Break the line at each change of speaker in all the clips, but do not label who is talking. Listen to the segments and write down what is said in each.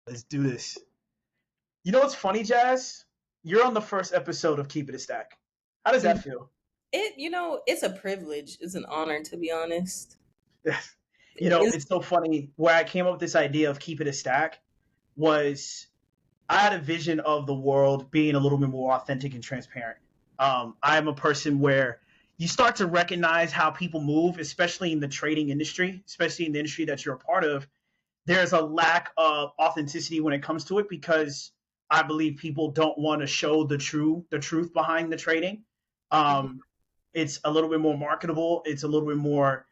Let's do this. You know what's funny, Jazz? You're on the first episode of Keep It a Stack. How does that feel?
It's a privilege. It's an honor, to be honest. It's
It's so funny. Where I came up with this idea of Keep It a Stack was I had a vision of the world being a little bit more authentic and transparent. I'm a person where you start to recognize how people move, especially in the trading industry, especially in the industry that you're a part of. There's a lack of authenticity when it comes to it because I believe people don't want to show the truth behind the trading.
Mhm.
Um, it's a little bit more marketable. It's a little bit more.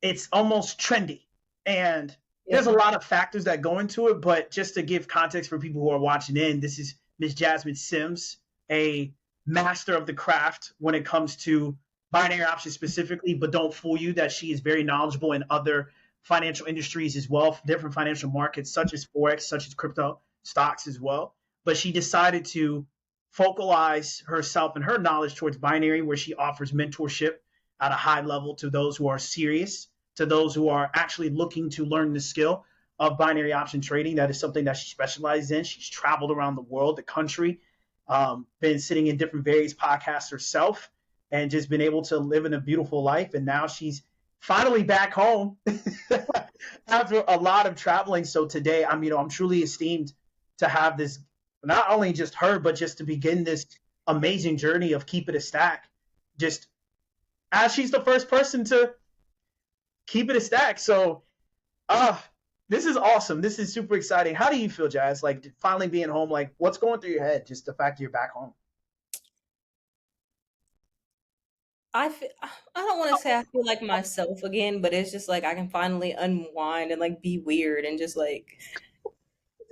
It's almost trendy, and there's a
Yeah.
lot of factors that go into it. But just to give context for people who are watching in, this is Miss Jasmine Sims, a master of the craft when it comes to binary options specifically. But don't fool you that she is very knowledgeable in other financial industries as well, different financial markets such as forex, such as crypto stocks as well. But she decided to focalize herself and her knowledge towards binary, where she offers mentorship at a high level to those who are serious, to those who are actually looking to learn the skill of binary option trading. That is something that she specializes in. She's traveled around the world, the country, been sitting in different various podcasts herself, and just been able to live in a beautiful life. And now she's finally back home after a lot of traveling. So today, I'm truly esteemed to have this, not only just her, but just to begin this amazing journey of Keep It a Stack. Just as she's the first person to keep it a stack. So, uh, this is awesome. This is super exciting. How do you feel, Jazz? Like finally being home, like what's going through your head? Just the fact that you're back home.
I don't want to say I feel like myself again, but it's just like I can finally unwind and like be weird and just like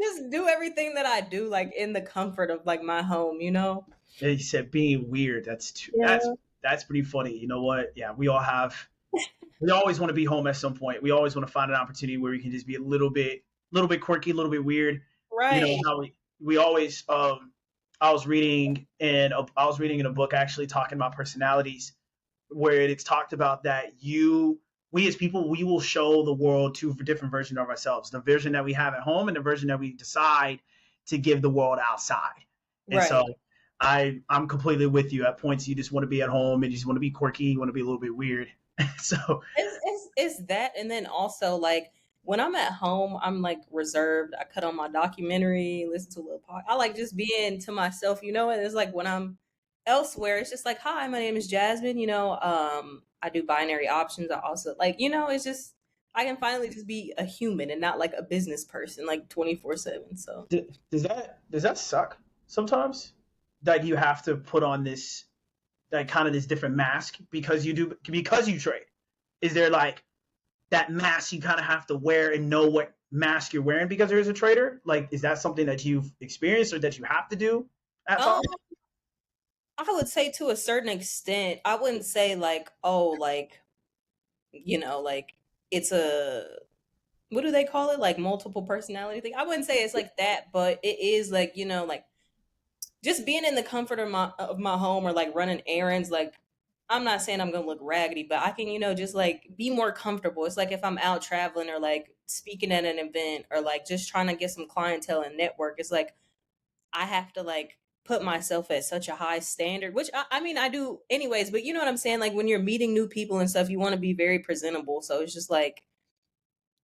just do everything that I do like in the comfort of like my home.
And you said being weird.
Yeah.
That's pretty funny. You know what? Yeah, we always want to be home at some point. We always want to find an opportunity where we can just be a little bit quirky, a little bit weird. You know
Right.
how we always. I was reading in a book actually talking about personalities, where it's talked about that we as people, we will show the world two different versions of ourselves: the version that we have at home and the version that we decide to give the world outside. And so
Right.
I'm completely with you. At points you just want to be at home and you just want to be quirky, you want to be a little bit weird. So
It's that, and then also like when I'm at home, I'm like reserved. I cut on my documentary, listen to a little I like just being to myself. And it's like when I'm elsewhere, it's just like, hi, my name is Jasmine. I do binary options. I also it's just I can finally just be a human and not like a business person like 24/7. So
does that suck sometimes? That you have to put on this, like, kind of this different mask because you trade. Is there like that mask you kind of have to wear and know what mask you're wearing because there's a trader? Like, is that something that you've experienced or that you have to do at
um
times?
I would say to a certain extent, I wouldn't say like, oh, like it's a what do they call it? Like multiple personality thing. I wouldn't say it's like that, but it is like, like just being in the comfort of my home or like running errands, like I'm not saying I'm gonna look raggedy, but I can, just like be more comfortable. It's like if I'm out traveling or like speaking at an event or like just trying to get some clientele and network, it's like I have to like put myself at such a high standard, which I mean I do anyways, but you know what I'm saying? Like when you're meeting new people and stuff, you want to be very presentable. So it's just like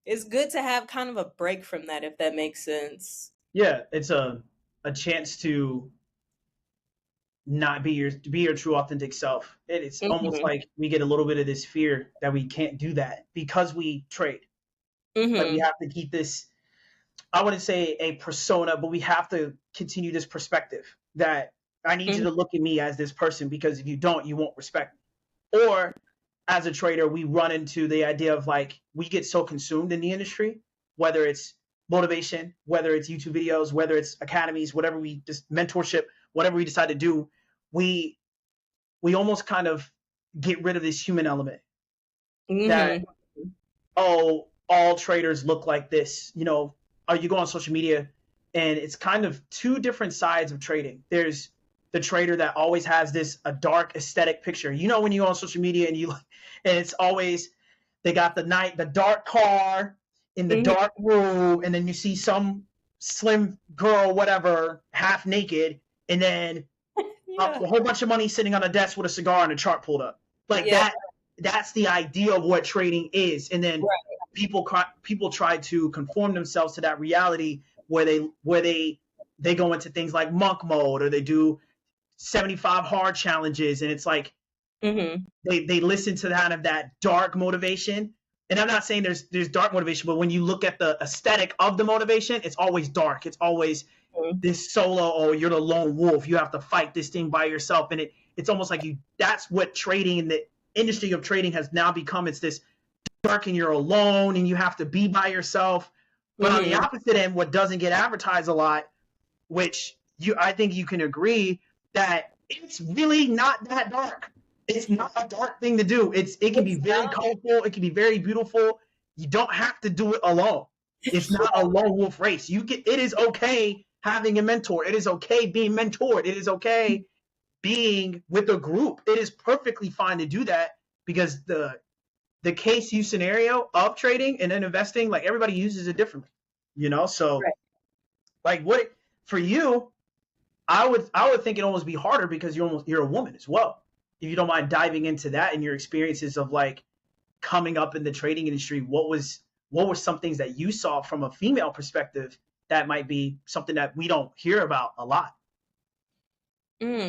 it's good to have kind of a break from that, if that makes sense.
Yeah, it's a chance to not be your true authentic self. It's almost
Mhm.
like we get a little bit of this fear that we can't do that because we trade. Like we
Mhm.
have to keep this, I wouldn't say a persona, but we have to continue this perspective that I need you
Mhm.
to look at me as this person, because if you don't, you won't respect me. Or as a trader, we run into the idea of like we get so consumed in the industry, whether it's motivation, whether it's YouTube videos, whether it's academies, whatever we just mentorship, whatever we decide to do, we we almost kind of get rid of this human element that,
Mhm.
oh, all traders look like this. You go on social media and it's kind of two different sides of trading. There's the trader that always has this a dark aesthetic picture. When you go on social media and it's always they got the dark car, in the
Mhm.
dark room, and then you see some slim girl, whatever, half naked, and then
Yeah.
a whole bunch of money sitting on a desk with a cigar and a chart pulled up. Like
Yeah.
that. That's the idea of what trading is, and then
Right.
people try to conform themselves to that reality where they go into things like monk mode, or they do 75 hard challenges, and it's like
Mhm.
they listen to kind of that dark motivation. And I'm not saying there's dark motivation, but when you look at the aesthetic of the motivation, it's always dark. It's always
Mhm.
this solo, oh, you're the lone wolf, you have to fight this thing by yourself. And it's almost like you that's what trading in the industry of trading has now become. It's this dark, and you're alone, and you have to be by yourself. But on the
Mhm.
opposite end, what doesn't get advertised a lot, which I think you can agree, that it's really not that dark. It's not a dark thing to do. It can be
It's
very
not.
colorful. It can be very beautiful. You don't have to do it alone. It's not a lone wolf race. It is okay having a mentor. It is okay being mentored. It is okay being with a group. It is perfectly fine to do that, because the case use scenario of trading and then investing, like everybody uses it differently. So
Right.
like what for you, I would think it almost be harder because you're a woman as well. If you don't mind diving into that and your experiences of like coming up in the trading industry, what were some things that you saw from a female perspective that might be something that we don't hear about a lot?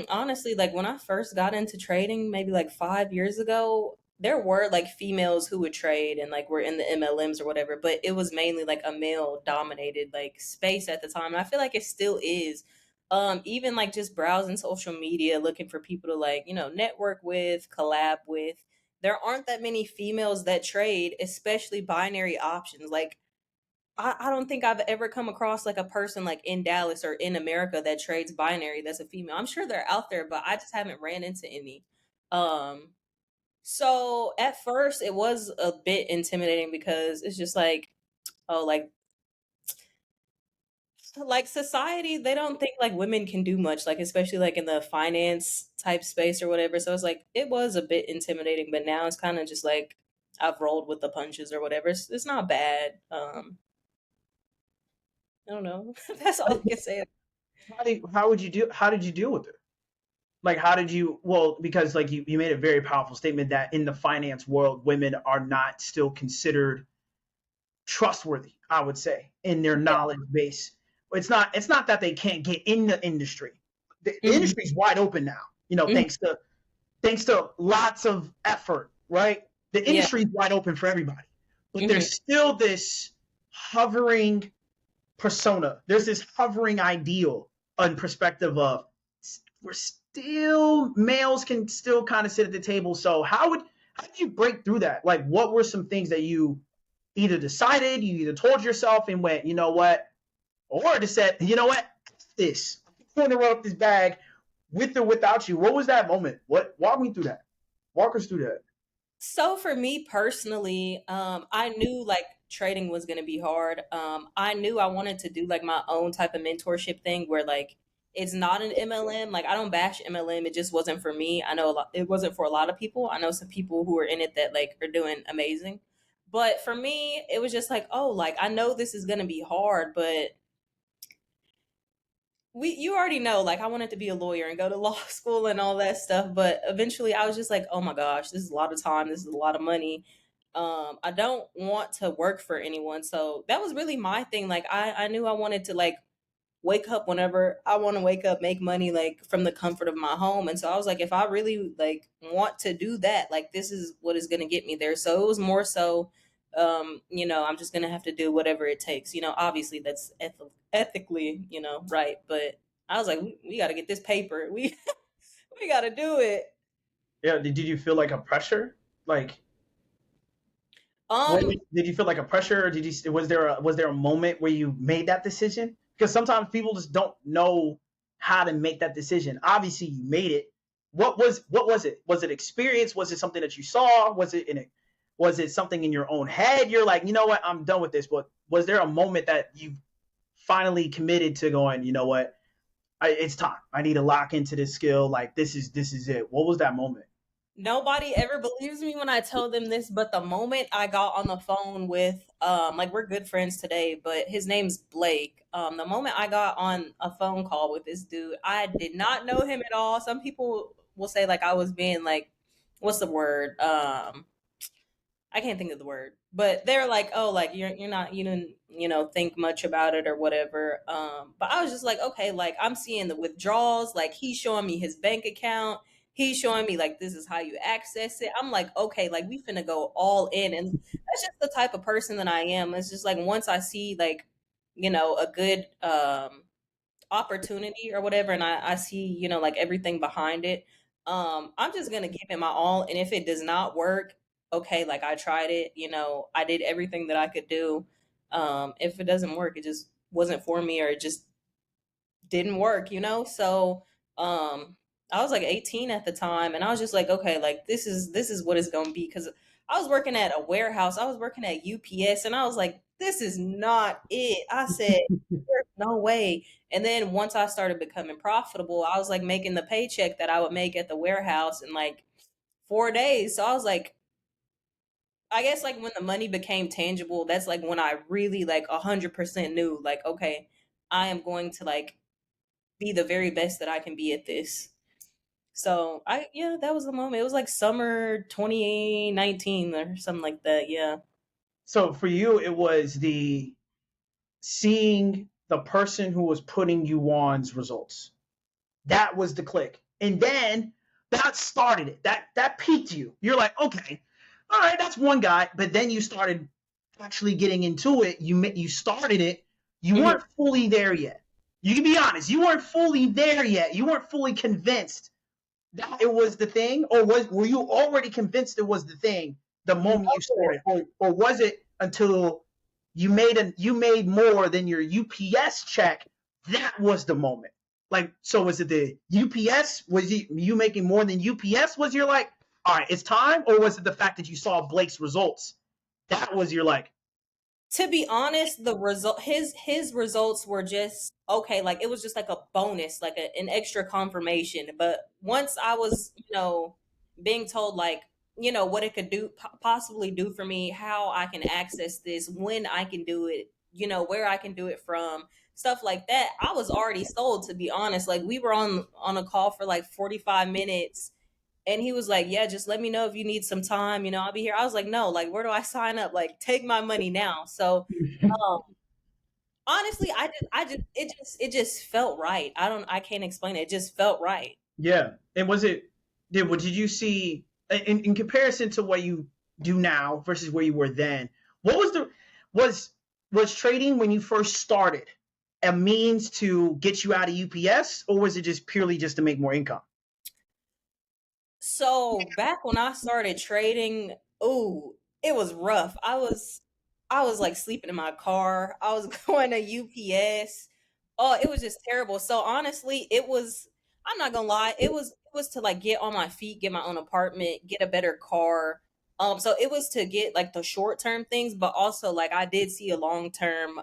Honestly, like when I first got into trading, maybe like 5 years ago, there were like females who would trade and like were in the MLMs or whatever, but it was mainly like a male dominated like space at the time. And I feel like it still is. Even like just browsing social media, looking for people to like, network with, collab with. There aren't that many females that trade, especially binary options. Like I don't think I've ever come across like a person like in Dallas or in America that trades binary that's a female. I'm sure they're out there, but I just haven't ran into any. Um, so at first it was a bit intimidating because it's just like, oh, like society, they don't think like women can do much, like especially like in the finance type space or whatever. So it's like it was a bit intimidating, but now it's kind of just like I've rolled with the punches or whatever. It's not bad. I don't know. That's all I can say.
How did you deal with it? Like how did you well, because like you made a very powerful statement that in the finance world women are not still considered trustworthy, I would say, in their
Yeah.
knowledge base. It's not that they can't get in the industry. The
Mhm.
industry's wide open now,
Mhm.
thanks to lots of effort, right? The
Yeah.
industry's wide open for everybody. But
Mhm.
there's still this hovering persona. There's this hovering ideal and perspective of we're still males can still kind of sit at the table. So how did you break through that? Like what were some things that you either decided, you either told yourself and went, you know what, or just said, you know what, this I'm going to run up this bag with or without you. What was that moment? What walk me through that? Walk us through that.
So for me personally, I knew like trading was gonna be hard. I knew I wanted to do like my own type of mentorship thing where like it's not an MLM. Like I don't bash MLM. It just wasn't for me. I know it wasn't for a lot of people. I know some people who are in it that like are doing amazing. But for me, it was just like, oh, like I know this is gonna be hard, but you already know like I wanted to be a lawyer and go to law school and all that stuff, but eventually I was just like, oh my gosh, this is a lot of time, this is a lot of money. I don't want to work for anyone. So that was really my thing. Like I knew I wanted to like wake up whenever I want to wake up, make money like from the comfort of my home. And so I was like, if I really like want to do that, like this is what is going to get me there. So it was more so, I'm just going to have to do whatever it takes. Obviously that's ethically, right. But I was like, we got to get this paper. We got to do it.
Yeah, did you feel like a pressure? Like when
Um,
did you feel like a pressure, or did you was there a moment where you made that decision? Because sometimes people just don't know how to make that decision. Obviously, you made it. What was it? Was it experience? Was it something that you saw? Was it something in your own head? You're like, you know what, I'm done with this. But was there a moment that you finally committed to going, you know what, it's time. I need to lock into this skill. Like this is it. What was that moment?
Nobody ever believes me when I tell them this, but the moment I got on the phone with like we're good friends today, but his name's Blake. The moment I got on a phone call with this dude, I did not know him at all. Some people will say like I was being like what's the word? I can't think of the word, but they're like, oh, like you're not you didn't think much about it or whatever. But I was just like, okay, like I'm seeing the withdrawals, like he's showing me his bank account, he's showing me like this is how you access it. I'm like, okay, like we finna go all in, and that's just the type of person that I am. It's just like once I see like a good opportunity or whatever and I see like everything behind it, I'm just gonna give it my all, and if it does not work, okay, like I tried it, I did everything that I could do. If it doesn't work, it just wasn't for me or it just didn't work, so I was like 18 at the time, and I was just like, okay, like this is what it's gonna be, because I was working at a warehouse, I was working at UPS, and I was like, this is not it. I said, there's no way. And then once I started becoming profitable, I was like making the paycheck that I would make at the warehouse in like 4 days. So I was like, I guess like when the money became tangible, that's like when I really like 100% knew like, okay, I am going to like be the very best that I can be at this. So yeah, that was the moment. It was like summer 2019 or something like that. Yeah.
So for you, it was the seeing the person who was putting you on's results. That was the click. And then that started it. That piqued you. You're like, okay, all right, that's one guy. But then you started actually getting into it. You started it. You
Mhm.
weren't fully there yet. You can be honest. You weren't fully there yet. You weren't fully convinced that it was the thing, or were you already convinced it was the thing the moment you
No.
started, or was it until you made more than your UPS check? That was the moment. Like, so was it the UPS? Was you making more than UPS? Was your like, all right, it's time, or was it the fact that you saw Blake's results? That was your like,
To be honest, the result his results were just okay, like it was just like a bonus, like an extra confirmation. But once I was, being told like, what it could do possibly do for me, how I can access this, when I can do it, where I can do it from, stuff like that, I was already sold, to be honest. Like we were on a call for like 45 minutes, and he was like, yeah, just let me know if you need some time, I'll be here. I was like, no, like where do I sign up? Like take my money now. So um honestly, it just felt right. I can't explain it. It just felt right.
yeah. And was it? Did you see in comparison to what you do now versus where you were then? What was the was was trading when you first started a means to get you out of UPS, or was it just purely just to make more income?
So back when I started trading, ooh, it was rough. I was like sleeping in my car. I was going to UPS. Oh, it was just terrible. So honestly, I'm not gonna lie, it was to like get on my feet, get my own apartment, get a better car. So it was to get like the short term things, but also like I did see a long term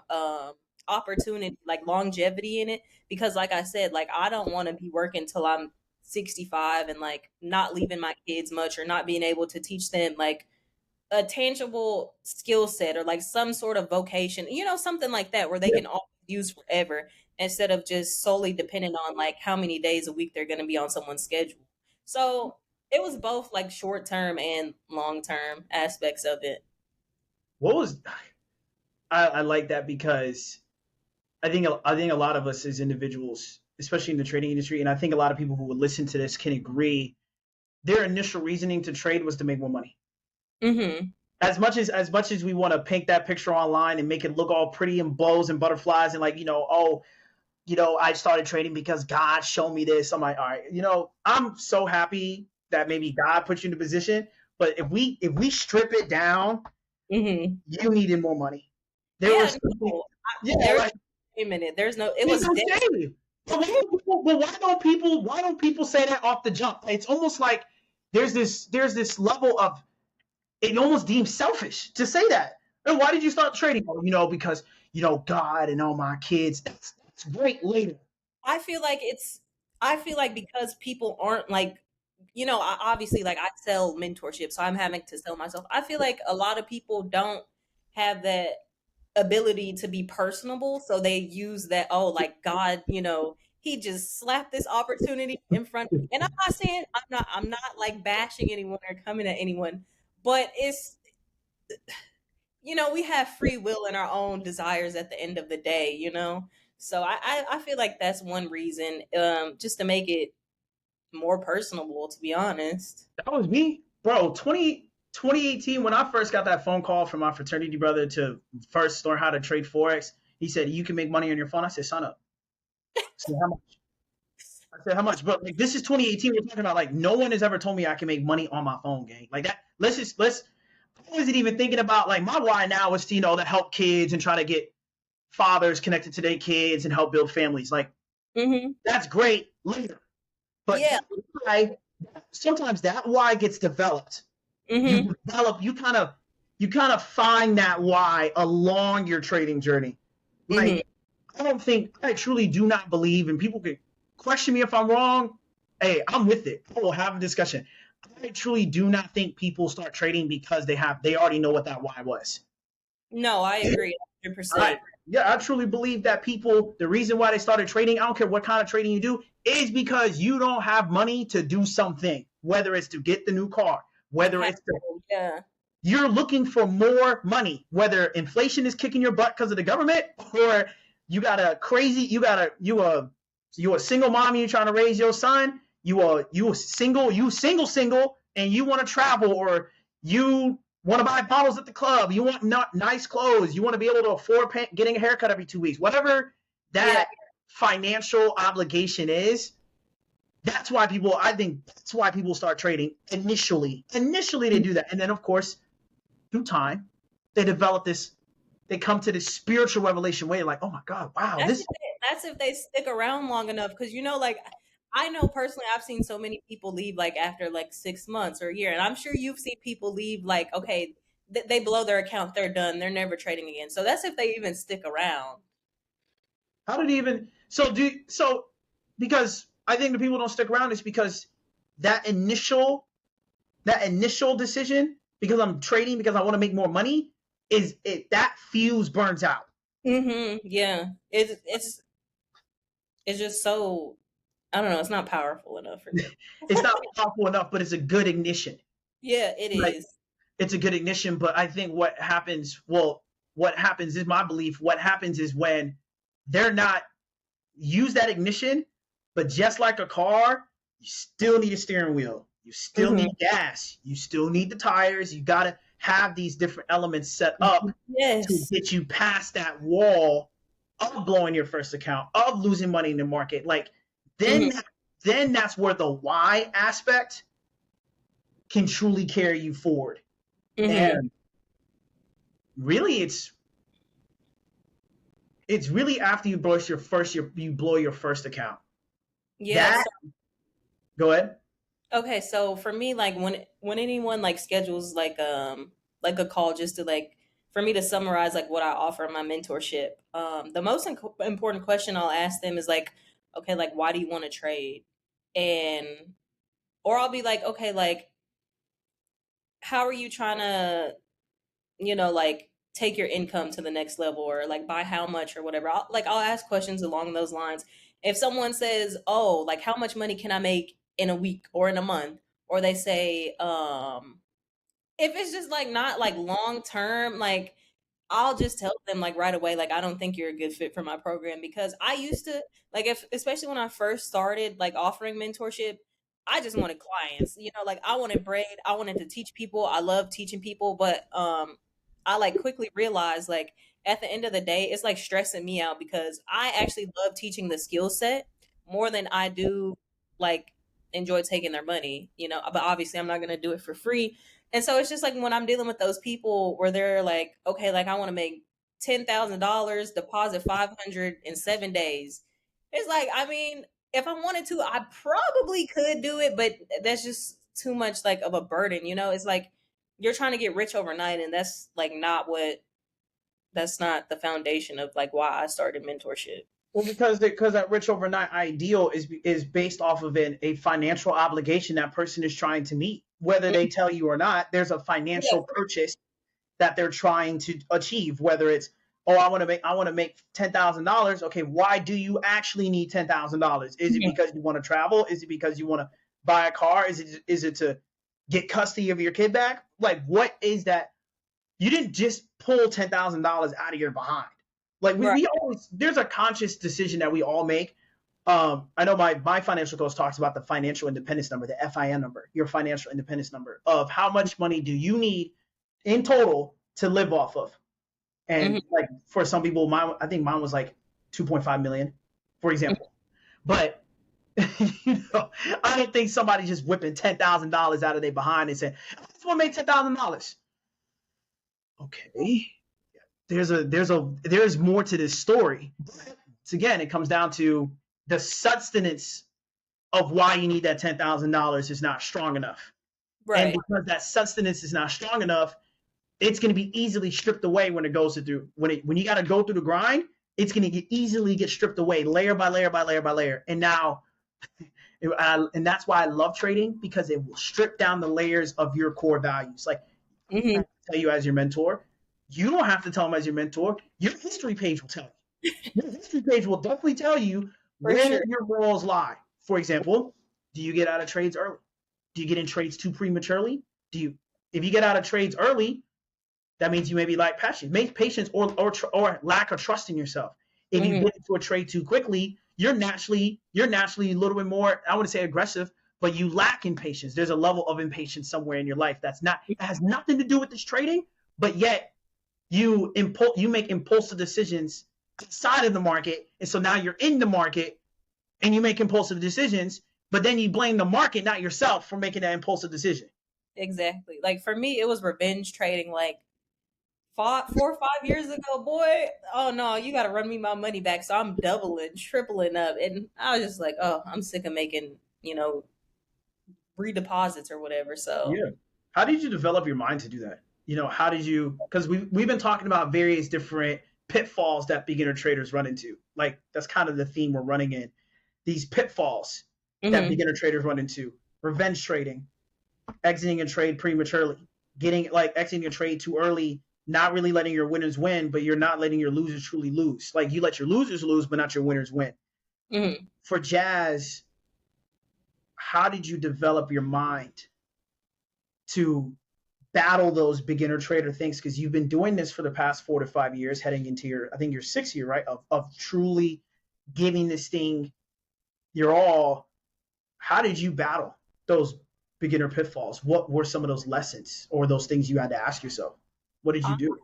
opportunity, like longevity in it. Because like I said, like I don't want to be working till I'm 65 and like not leaving my kids much or not being able to teach them like a tangible skill set or like some sort of vocation, something like that where they
Yeah.
can all use forever, instead of just solely dependent on like how many days a week they're going to be on someone's schedule. So it was both like short term and long term aspects of it.
What was I like that because I think a lot of us as individuals, especially in the trading industry, and I think a lot of people who would listen to this can agree, their initial reasoning to trade was to make more money.
Hmm.
As much as we want to paint that picture online and make it look all pretty and bows and butterflies and like, oh, I started trading because God showed me this. I'm like, all right, I'm so happy that maybe God put you in a position. But if we strip it down,
Hmm.
you needed more money. There
Yeah,
was something,
no,
yeah,
there's
like
a minute. There's no. It
there's
was
no
dead.
shame. But why don't people say that off the jump? It's almost like there's this level of it almost deems selfish to say that. And why did you start trading? Oh, because God and all my kids. That's great later.
I feel like it's I feel like because people aren't like obviously, like, I sell mentorship, so I'm having to sell myself. I feel like a lot of people don't have that ability to be personable, so they use that, oh, like, God, he just slapped this opportunity in front of me. And I'm not saying, I'm not like bashing anyone or coming at anyone, but it's, we have free will and our own desires at the end of the day. So I feel like that's one reason, just to make it more personable, to be honest.
That was me, bro. 2018, when I first got that phone call from my fraternity brother to first learn how to trade forex. He said you can make money on your phone. I said sign up. I said how much? I said how much? But like this is 2018. We're talking about like no one has ever told me I can make money on my phone, gang. Like that. Let's. I wasn't even thinking about like my why now is to to help kids and try to get fathers connected to their kids and help build families. Like
Hmm.
that's great later, but
Yeah.
that why sometimes that why gets developed. You
Hmm.
develop, you kind of find that why along your trading journey.
Hmm.
Like I truly do not believe, and people can question me if I'm wrong. Hey, I'm with it. We'll have a discussion. I truly do not think people start trading because they already know what that why was.
No, I agree
I
100%.
Yeah, I truly believe that people, the reason why they started trading, I don't care what kind of trading you do, is because you don't have money to do something, whether it's to get the new car, whether it's to,
Capital, yeah.
you're looking for more money, whether inflation is kicking your butt because of the government, or you got a crazy, you a single mom and you're trying to raise your son, you single, and you want to travel, or you want to buy bottles at the club, you want not nice clothes, you want to be able to afford getting a haircut every 2 weeks, whatever
Yeah.
that financial obligation is. I think that's why people start trading initially. Initially, they do that. And then, of course, through time, they develop this, they come to this spiritual revelation way like, oh my God, wow,
That's
this.
if they stick around long enough, because like, I know personally, I've seen so many people leave like after like 6 months or a year, and I'm sure you've seen people leave like, okay, they blow their account, they're done, they're never trading again. So that's if they even stick around.
How did he even, because I think the people don't stick around is because that initial, that initial decision, because I'm trading, because I want to make more money, is it that fuse burns out.
Yeah. It's just so, I don't know, it's not powerful enough for me.
It's not powerful enough, but it's a good ignition.
Yeah, it
Like
is.
it's a good ignition, but I think what happens is my belief. What happens is when they're not use that ignition, but just like a car, you still need a steering wheel. You still
Hmm.
need gas. You still need the tires. You got to have these different elements set up to
Yes.
get you past that wall of blowing your first account, of losing money in the market. Like
Hmm.
then, then that's where the why aspect can truly carry you forward.
Hmm.
And really, it's really after you blow your first account.
Yeah.
That Go ahead.
Okay, so for me, like, when anyone like schedules like a call, just to like, for me to summarize like what I offer in my mentorship, the most important question I'll ask them is like, okay, like, why do you want to trade? And or I'll be like, okay, like, how are you trying to, like, take your income to the next level, or like by how much or whatever. I'll ask questions along those lines. If someone says, "Oh, like, how much money can I make in a week or in a month?" Or they say, if it's just like not like long term, like, I'll just tell them like right away, like, I don't think you're a good fit for my program, because I used to, like, if especially when I first started like offering mentorship, I just wanted clients, like, I wanted bread, I wanted to teach people, I love teaching people, but I like quickly realized, like, at the end of the day, it's like stressing me out, because I actually love teaching the skill set more than I do like enjoy taking their money, but obviously I'm not going to do it for free. And so it's just like when I'm dealing with those people where they're like, okay, like, I want to make $10,000, deposit 500 in 7 days. It's like, I mean, if I wanted to, I probably could do it, but that's just too much like of a burden. It's like you're trying to get rich overnight, and that's like not what, that's not the foundation of like why I started mentorship.
Well, because that rich overnight ideal is based off of a financial obligation that person is trying to meet, whether they tell you or not. There's a
Yeah,
financial purchase that they're trying to achieve, whether it's, oh, I want to make $10,000. Okay, why do you actually need $10,000? Is it
mhm,
because you want to travel? Is it because you want to buy a car? Is it to get custody of your kid back? Like, what is that? You didn't just pull $10,000 out of your behind. Like, we,
right.
we always, there's a conscious decision that we all make. I know my financial coach talks about the financial independence number, the FIN number, your financial independence number, of how much money do you need in total to live off of. And
Mhm.
like, for some people, I think mine was like 2.5 million, for example. But I don't think somebody just whipping $10,000 out of their behind and saying, "I just want to make $10,000." Okay, there's more to this story. But again, it comes down to the sustenance of why you need that $10,000 is not strong enough. And
Right.
because that sustenance is not strong enough, it's going to be easily stripped away when it goes through when you got to go through the grind. It's going to easily get stripped away layer by layer by layer by layer. And now, and that's why I love trading, because it will strip down the layers of your core values. Like, I
Hmm.
tell you as your mentor, you don't have to tell them as your mentor. Your history page will tell you. Your history page will definitely tell you
For
where
sure.
your morals lie. For example, do you get out of trades early? Do you get in trades too prematurely? Do you, if you get out of trades early, that means you maybe lack patience, or lack of trust in yourself. If you
Hmm.
get into a trade too quickly, you're naturally a little bit more, I wouldn't say aggressive, but you lack in patience. There's a level of impatience somewhere in your life that's not, it has nothing to do with this trading, but yet you make impulsive decisions outside of the market, and so now you're in the market and you make impulsive decisions, but then you blame the market, not yourself, for making that impulsive decision.
Exactly. Like for me, it was revenge trading. Like 4 or 5 years ago, boy. Oh no, you got to run me my money back. So I'm doubling, tripling up, and I was just like, oh, I'm sick of making redeposits or whatever. So.
Yeah. How did you develop your mind to do that? How did you? Because we've been talking about various different pitfalls that beginner traders run into. Like, that's kind of the theme we're running in. These pitfalls that
Hmm.
beginner traders run into: revenge trading, exiting a trade prematurely, exiting a trade too early, not really letting your winners win, but you're not letting your losers truly lose. Like, you let your losers lose, but not your winners win.
Hmm.
For Jazz, how did you develop your mind to battle those beginner trader things, because you've been doing this for the past 4 to 5 years, heading into I think your 6th year, right, of truly giving this thing your all. How did you battle those beginner pitfalls? What were some of those lessons or those things you had to ask yourself? What did you do?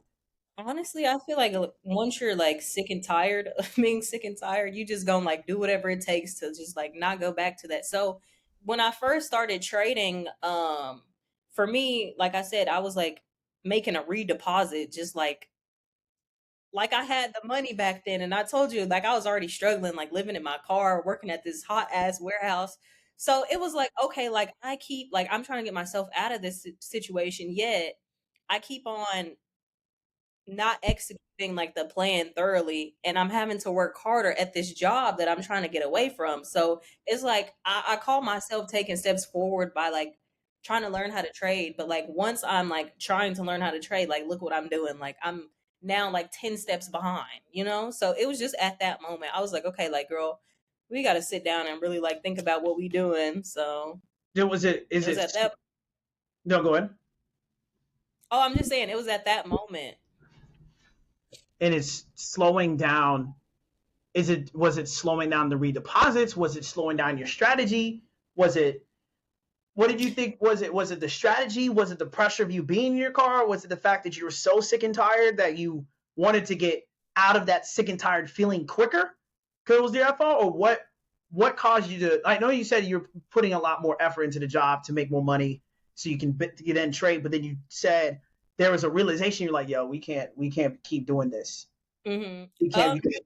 Honestly, I feel like once you're like sick and tired of being sick and tired, you just gonna like do whatever it takes to just like not go back to that. So when I first started trading, for me, like I said, I was like making a redeposit, just like I had the money back then, and I told you like I was already struggling, like living in my car, working at this hot ass warehouse. So it was like, okay, like I keep like I'm trying to get myself out of this situation, yet I keep on not executing like the plan thoroughly, and I'm having to work harder at this job that I'm trying to get away from. So it's like I call myself taking steps forward by like trying to learn how to trade, but like once I'm like trying to learn how to trade, like look what I'm doing, like I'm now like 10 steps behind. So it was just at that moment I was like, okay, like girl, we got to sit down and really like think about what we doing. So
Was it?
it
Is
was
it?
at that.
No, go ahead.
Oh, I'm just saying it was at that moment.
And it's slowing down. Was it slowing down the redeposits? Was it slowing down your strategy? Was it, what did you think? Was it the strategy? Was it the pressure of you being in your car? Was it the fact that you were so sick and tired that you wanted to get out of that sick and tired feeling quicker? Because it was your fault, or what caused you to? I know you said you're putting a lot more effort into the job to make more money so you can get in trade, but then you said there was a realization. You're like, yo, we can't keep doing this.
Hmm.
We can't. We can't.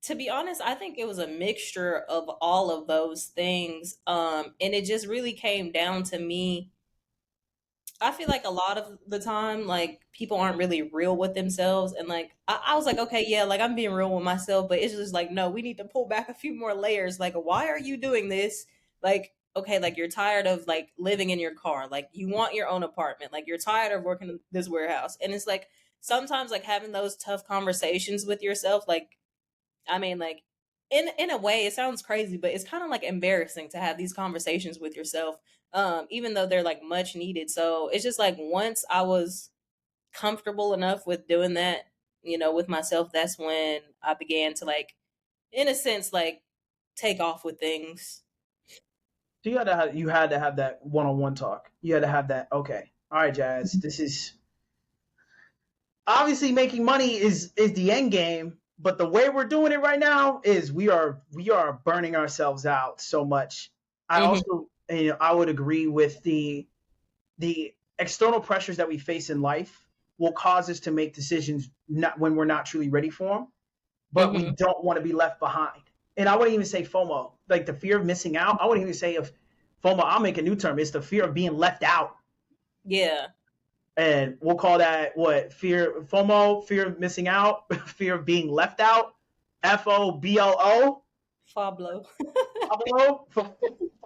To be honest, I think it was a mixture of all of those things. And it just really came down to me I feel like a lot of the time, like people aren't really real with themselves, and like I was like, okay, yeah, like I'm being real with myself, but it's just like, no, we need to pull back a few more layers. Like, why are you doing this? Like, okay, like you're tired of like living in your car, like you want your own apartment, like you're tired of working in this warehouse, and it's like sometimes like having those tough conversations with yourself, like I mean, like in a way, it sounds crazy, but it's kind of like embarrassing to have these conversations with yourself, even though they're like much needed. So it's just like once I was comfortable enough with doing that, with myself, that's when I began to like, in a sense, like take off with things.
So you had to have that one on one talk. You had to have that. Okay, all right, Jazz. This is obviously making money is the end game, but the way we're doing it right now is we are burning ourselves out so much. I
Hmm.
also I would agree with the external pressures that we face in life will cause us to make decisions not when we're not truly ready for them, but we
Hmm.
don't want to be left behind. And I wouldn't even say FOMO, like the fear of missing out. I wouldn't even say of FOMO. I'll make a new term. It's the fear of being left out,
Yeah,
and we'll call that what fear FOMO, fear of missing out, fear of being left out, FOBLO,
Fablo.
Pablo,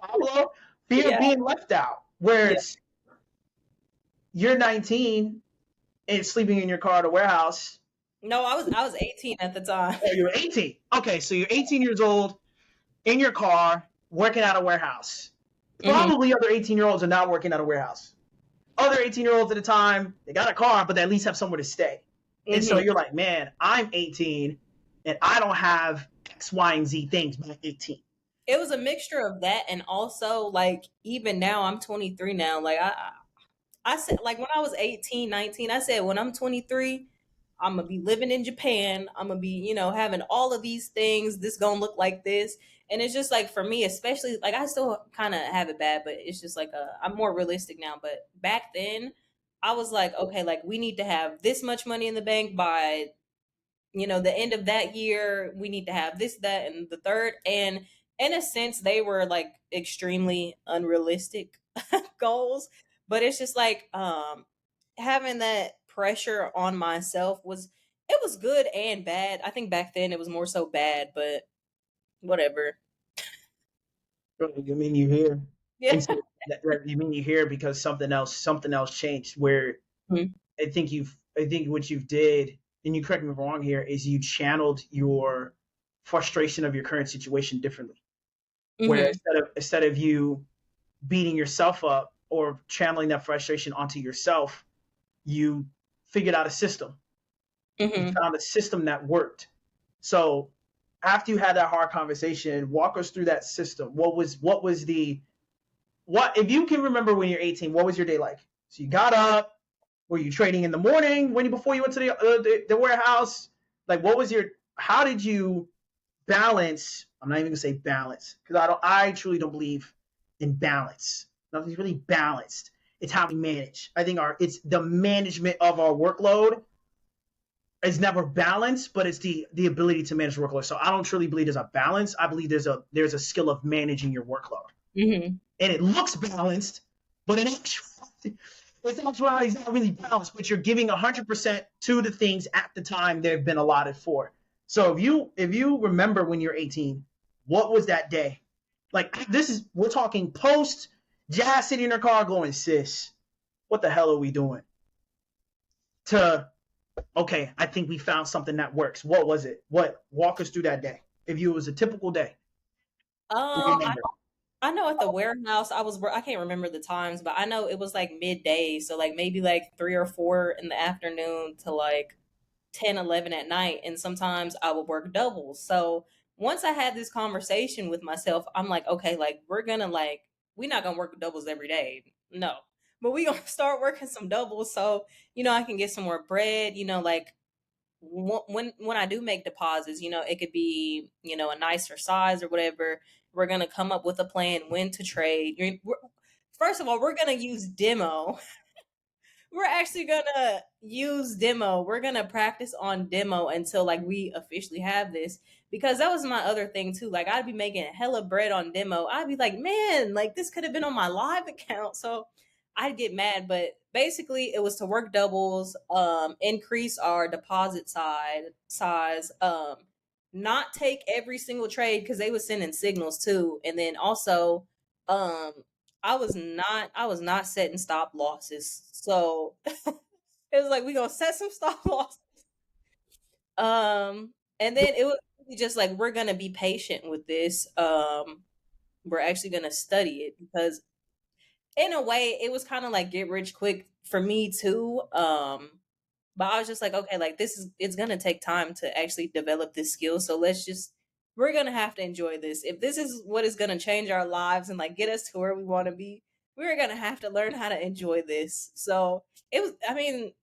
Pablo, fear of
Yeah,
being left out, where
yeah.
it's you're 19 and sleeping in your car at a warehouse.
No, I was 18 at the time.
Oh, you're 18. Okay, so you're 18 years old in your car working at a warehouse.
Hmm.
Probably other 18-year-olds are not working at a warehouse. Other 18-year-olds at the time, they got a car, but they at least have somewhere to stay. And so
Hmm.
you're like, man, I'm 18 and I don't have X, Y, and Z things by 18.
It was a mixture of that, and also like even now I'm 23 now. Like I said, like when I was 18, 19, I said when I'm 23, I'm gonna be living in Japan. I'm gonna be, having all of these things. This gonna look like this, and it's just like for me, especially like I still kind of have it bad, but it's just like I'm more realistic now. But back then, I was like, okay, like we need to have this much money in the bank by the end of that year. We need to have this, that, and the third. And in a sense, they were like extremely unrealistic goals. But it's just like having that pressure on myself was good and bad. I think back then it was more so bad, but whatever.
You mean you hear?
Yeah.
And so you mean you hear because something else changed where I think what you've did, and you correct me if I'm wrong here, is you channeled your frustration of your current situation differently. Where
Hmm.
instead of you beating yourself up or channeling that frustration onto yourself, you figured out a system. You
Hmm.
found a system that worked. So after you had that hard conversation, walk us through that system. What was the what if you can remember when you're 18? What was your day like? So you got up. Were you trading in the morning when before you went to the warehouse? Like, what was your? How did you balance? I'm not even gonna say balance because I don't. I truly don't believe in balance. Nothing's really balanced. It's how we manage. I think it's the management of our workload is never balanced, but it's the ability to manage workload. So I don't truly believe there's a balance. I believe there's a skill of managing your workload,
Hmm.
and it looks balanced, but it's actuality is not really balanced. But you're giving 100% to the things at the time they've been allotted for. So if you remember when you're 18, what was that day? Like we're talking post Jazz sitting in her car going, sis, what the hell are we doing? To okay, I think we found something that works. What was it? What walk us through that day? If you it was a typical day, if you
I
remember.
I know at the warehouse I can't remember the times, but I know it was like midday, so like maybe like 3 or 4 in the afternoon to like 10, 11 at night, and sometimes I would work doubles. So once I had this conversation with myself, I'm like, okay, like we're not gonna work doubles every day, no, but we gonna start working some doubles so I can get some more bread. Like when I do make deposits, it could be a nicer size or whatever. We're gonna come up with a plan when to trade. First of all, we're gonna use demo. We're actually gonna use demo. We're gonna practice on demo until like we officially have this. Because that was my other thing too. Like I'd be making hella bread on demo. I'd be like, man, like this could have been on my live account. So I'd get mad, but basically it was to work doubles, increase our deposit size, not take every single trade because they were sending signals too, and then also, um, I was not setting stop losses, so it was like we gonna set some stop losses, and then it was really just like we're gonna be patient with this, we're actually gonna study it because in a way it was kind of like get rich quick for me too, but I was just like, okay, like it's gonna take time to actually develop this skill, so we're gonna have to enjoy this. If this is what is gonna change our lives and like get us to where we want to be, we're gonna have to learn how to enjoy this. So it was, I mean,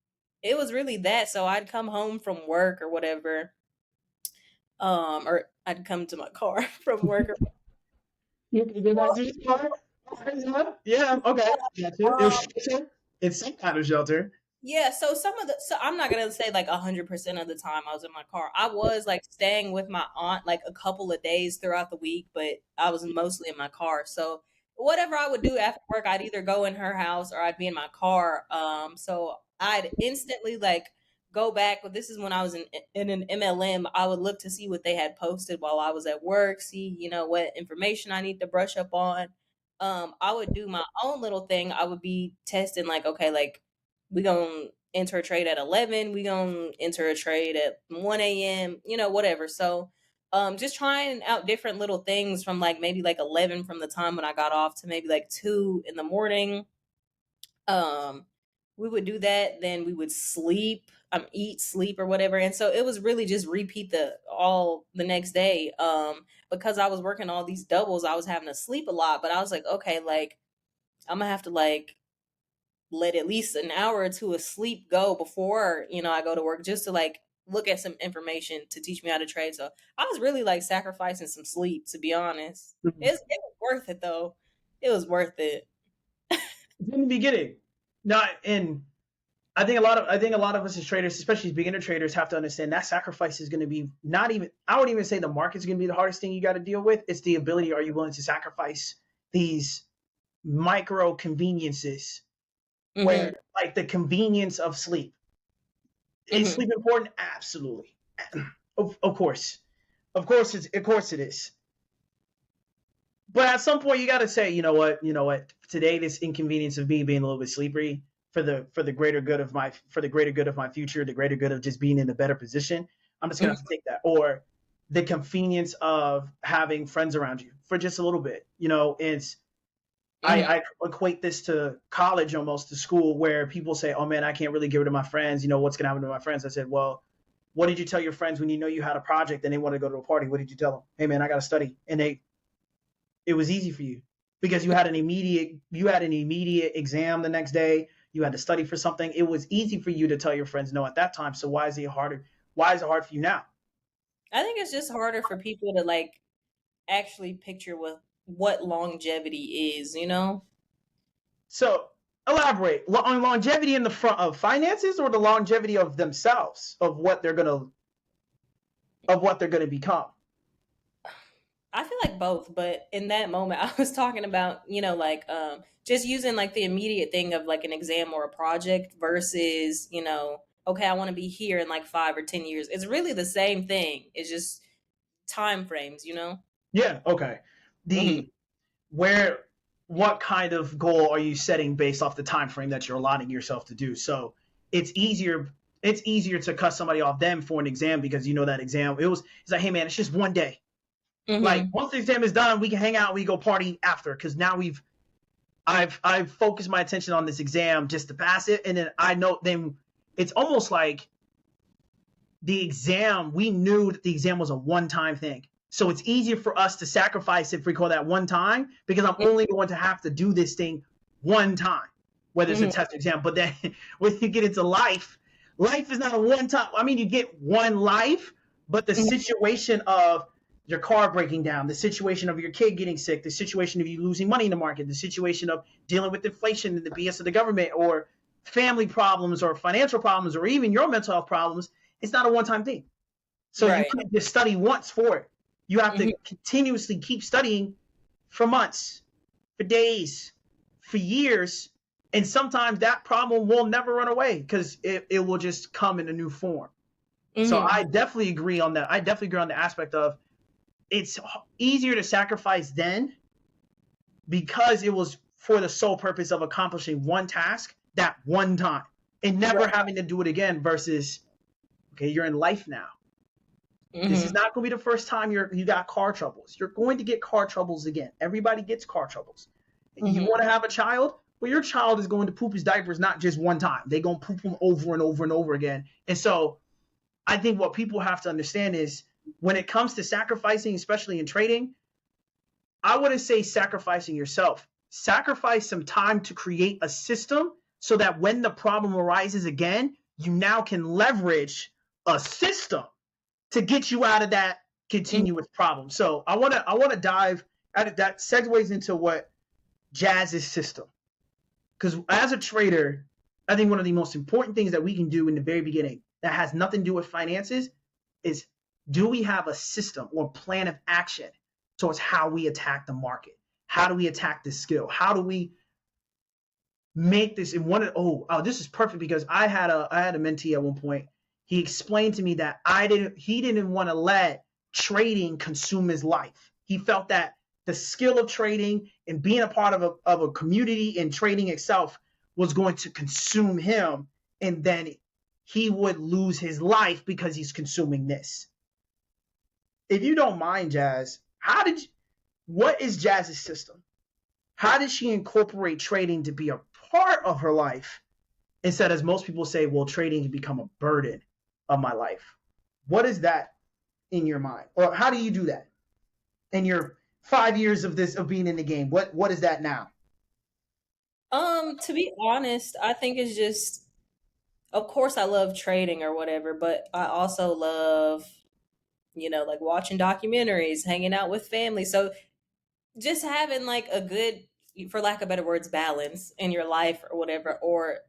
it was really that. So I'd come home from work or whatever, or I'd come to my car from work.
You can go back to your car. Yeah, okay. Gotcha. It was
Um,
shelter. It's some kind of shelter.
Yeah, so I'm not gonna say like 100% of the time I was in my car. I was like staying with my aunt like a couple of days throughout the week, but I was mostly in my car. So whatever I would do after work, I'd either go in her house or I'd be in my car. So I'd instantly like go back. This is when I was in an MLM. I would look to see what they had posted while I was at work, see what information I need to brush up on. I would do my own little thing. I would be testing like, okay, like we gonna enter a trade at 11, we gonna enter a trade at 1 a.m, whatever. So just trying out different little things from like maybe like 11 from the time when I got off to maybe like 2 in the morning. um we would do that, then we would sleep, eat, sleep, or whatever, and so it was really just repeat the next day. Because I was working all these doubles, I was having to sleep a lot, but I was like, okay, like I'm gonna have to like let at least an hour or two of sleep go before I go to work, just to like look at some information to teach me how to trade. So I was really like sacrificing some sleep, to be honest. It was worth it though. It was worth it.
In the beginning. Not and I think a lot of us as traders, especially as beginner traders, have to understand that sacrifice is going to be not even. I wouldn't even say the market's going to be the hardest thing you got to deal with. It's the ability. Are you willing to sacrifice these micro conveniences
Hmm.
where, like the convenience of sleep? Is
Hmm.
sleep important? Absolutely. Of course, of course it is. But at some point, you got to say, you know what. Today, this inconvenience of me being a little bit sleepy for the greater good of my future, the greater good of just being in a better position. I'm just gonna have to take that, or the convenience of having friends around you for just a little bit. It's
Hmm.
I equate this to college almost, to school, where people say, "Oh man, I can't really get rid of my friends. What's gonna happen to my friends?" I said, "Well, what did you tell your friends when you know you had a project and they want to go to a party? What did you tell them? Hey man, I got to study." And it was easy for you because you had an immediate exam the next day. You had to study for something. It was easy for you to tell your friends no at that time. So why is it harder? Why is it hard for you now?
I think it's just harder for people to like actually picture what longevity is.
So elaborate on longevity in the front of finances, or the longevity of themselves, of what they're gonna become.
I feel like both, but in that moment I was talking about, like just using like the immediate thing of like an exam or a project versus, okay, I want to be here in like 5 or 10 years. It's really the same thing. It's just time frames.
Yeah. Okay.
Hmm.
The where What kind of goal are you setting based off the time frame that you're allotting yourself to do? So it's easier it's easier to cut somebody off them for an exam, because that exam, it's like, hey man, it's just one day. Like
Hmm.
once the exam is done, we can hang out, we go party after, because now I've focused my attention on this exam just to pass it, and then I know, then it's almost like the exam, we knew that the exam was a one-time thing. So it's easier for us to sacrifice if we call that one time, because I'm only going to have to do this thing one time, whether it's a
Hmm.
test or exam. But then when you get into life, life is not a one time. I mean, you get one life, but the situation of your car breaking down, the situation of your kid getting sick, the situation of you losing money in the market, the situation of dealing with inflation and the BS of the government, or family problems, or financial problems, or even your mental health problems, it's not a one time thing. So you
Right.
can't just study once for it. You have to
Hmm.
continuously keep studying for months, for days, for years, And sometimes that problem will never run away because it will just come in a new form. So
Mm-hmm.
I definitely agree on that. I definitely agree on the aspect of it's easier to sacrifice then because it was for the sole purpose of accomplishing one task that one time and never
Right.
having to do it again versus okay, you're in life now. This is
Mm-hmm.
not going to be the first time you got car troubles. You're going to get car troubles again. Everybody gets car troubles. You
Mm-hmm.
want to have a child? Well, your child is going to poop his diapers not just one time. They're going to poop them over and over and over again. And so I think what people have to understand is when it comes to sacrificing, especially in trading, I wouldn't say sacrificing yourself. Sacrifice some time to create a system so that when the problem arises again, you now can leverage a system to get you out of that
Mm-hmm.
continuous problem. So I wanna dive at it. That segues into what Jazz's system. Because as a trader, I think one of the most important things that we can do in the very beginning that has nothing to do with finances is do we have a system or plan of action towards how we attack the market? How do we attack this skill? How do we make this in one of this is perfect because I had a mentee at one point. He explained to me that he didn't want to let trading consume his life. He felt that the skill of trading and being a part of a community and trading itself was going to consume him, and then he would lose his life because he's consuming this. If you don't mind, Jazz, what is Jazz's system? How did she incorporate trading to be a part of her life instead, as most people say, well, trading can become a burden of my life? What is that in your mind? Or how do you do that in your 5 years of being in the game? What is that now?
To be honest, I think it's just, of course, I love trading or whatever, but I also love, like watching documentaries, hanging out with family. So just having like a good, for lack of better words, balance in your life or whatever, or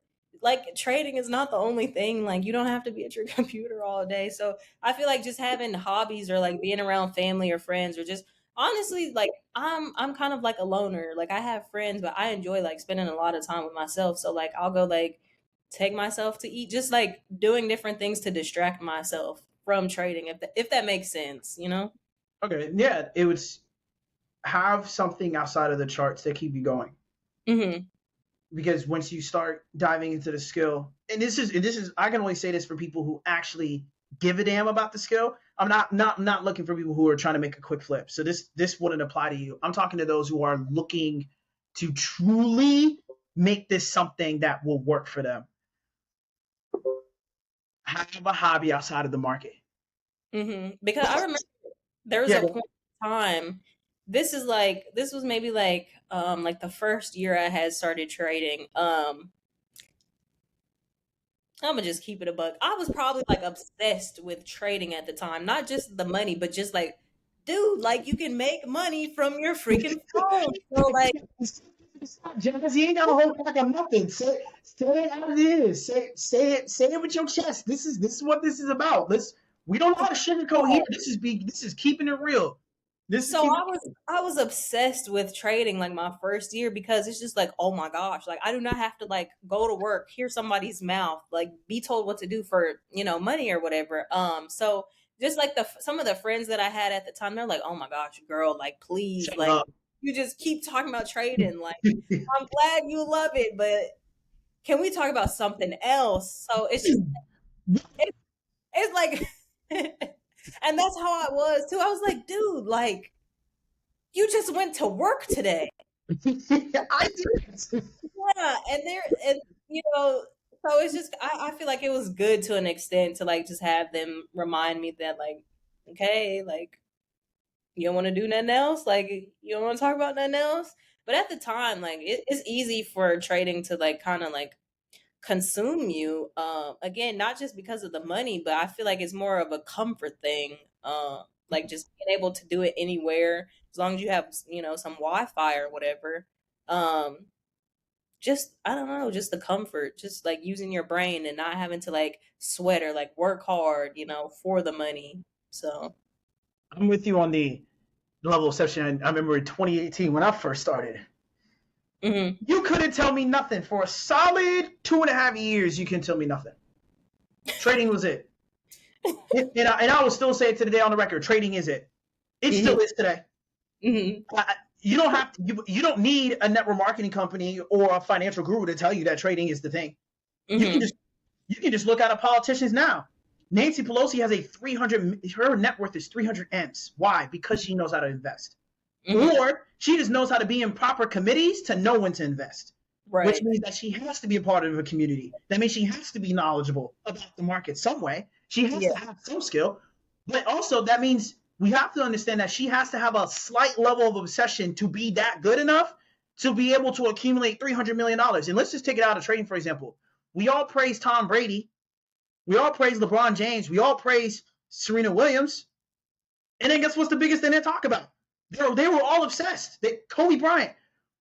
like trading is not the only thing. Like you don't have to be at your computer all day. So I feel like just having hobbies or like being around family or friends or just honestly like I'm kind of like a loner. Like I have friends, but I enjoy like spending a lot of time with myself. So like I'll go like take myself to eat, just like doing different things to distract myself from trading, if that makes sense.
Okay, yeah, it would have something outside of the charts that keep you going.
Hmm.
Because once you start diving into the skill, and this is I can only say this for people who actually give a damn about the skill. I'm not looking for people who are trying to make a quick flip. So this wouldn't apply to you. I'm talking to those who are looking to truly make this something that will work for them. Have a hobby outside of the market.
Because I remember there was
Yeah.
a point in time. This was maybe like the first year I had started trading. I'm gonna just keep it a buck. I was probably like obsessed with trading at the time, not just the money, but just like, dude, like you can make money from your freaking phone. So like,
Jazzy ain't gotta hold back on nothing. Say it as it is. Say it with your chest. This is what this is about. We don't know how to sugarcoat here. This is keeping it real. This is
so
keeping
I was obsessed with trading like my first year because it's just like, oh my gosh, like I do not have to like go to work, hear somebody's mouth, like be told what to do for, money or whatever. So just like some of the friends that I had at the time, they're like, "Oh my gosh, girl, like please,
shut
like
up.
you just keep talking about trading. Like I'm glad you love it, but can we talk about something else?" So it's just it's like and that's how I was too. I was like, "Dude, like you just went to work today."
I did.
Yeah, and so it's just I feel like it was good to an extent to like just have them remind me that like, okay, like you don't want to do nothing else, like you don't want to talk about nothing else. But at the time, like it's easy for trading to like kind of like consume you. Again, not just because of the money, but I feel like it's more of a comfort thing. Like just being able to do it anywhere as long as you have some Wi-Fi or whatever. Um, just I don't know, just the comfort, just like using your brain and not having to like sweat or like work hard, for the money. So,
I'm with you on the level of exception. I remember in 2018 when I first started.
Mm-hmm.
You couldn't tell me nothing for a solid 2.5 years. You can tell me nothing. Trading was it. And I will still say it to the day on the record. Trading is it. It still is today.
Mm-hmm.
You don't have to, you don't need a network marketing company or a financial guru to tell you that trading is the thing.
Mm-hmm.
You can just look at a politicians now. Nancy Pelosi has a 300, her net worth is 300 M's. Why? Because she knows how to invest.
Mm-hmm.
Or she just knows how to be in proper committees to know when to invest. Which
Right.
means that she has to be a part of a community. That means she has to be knowledgeable about the market some way. She has
Yeah.
to have some skill. But also that means we have to understand that she has to have a slight level of obsession to be that good enough to be able to accumulate $300 million. And let's just take it out of trading, for example. We all praise Tom Brady. We all praise LeBron James. We all praise Serena Williams. And then guess what's the biggest thing they talk about? They were all obsessed. Kobe Bryant.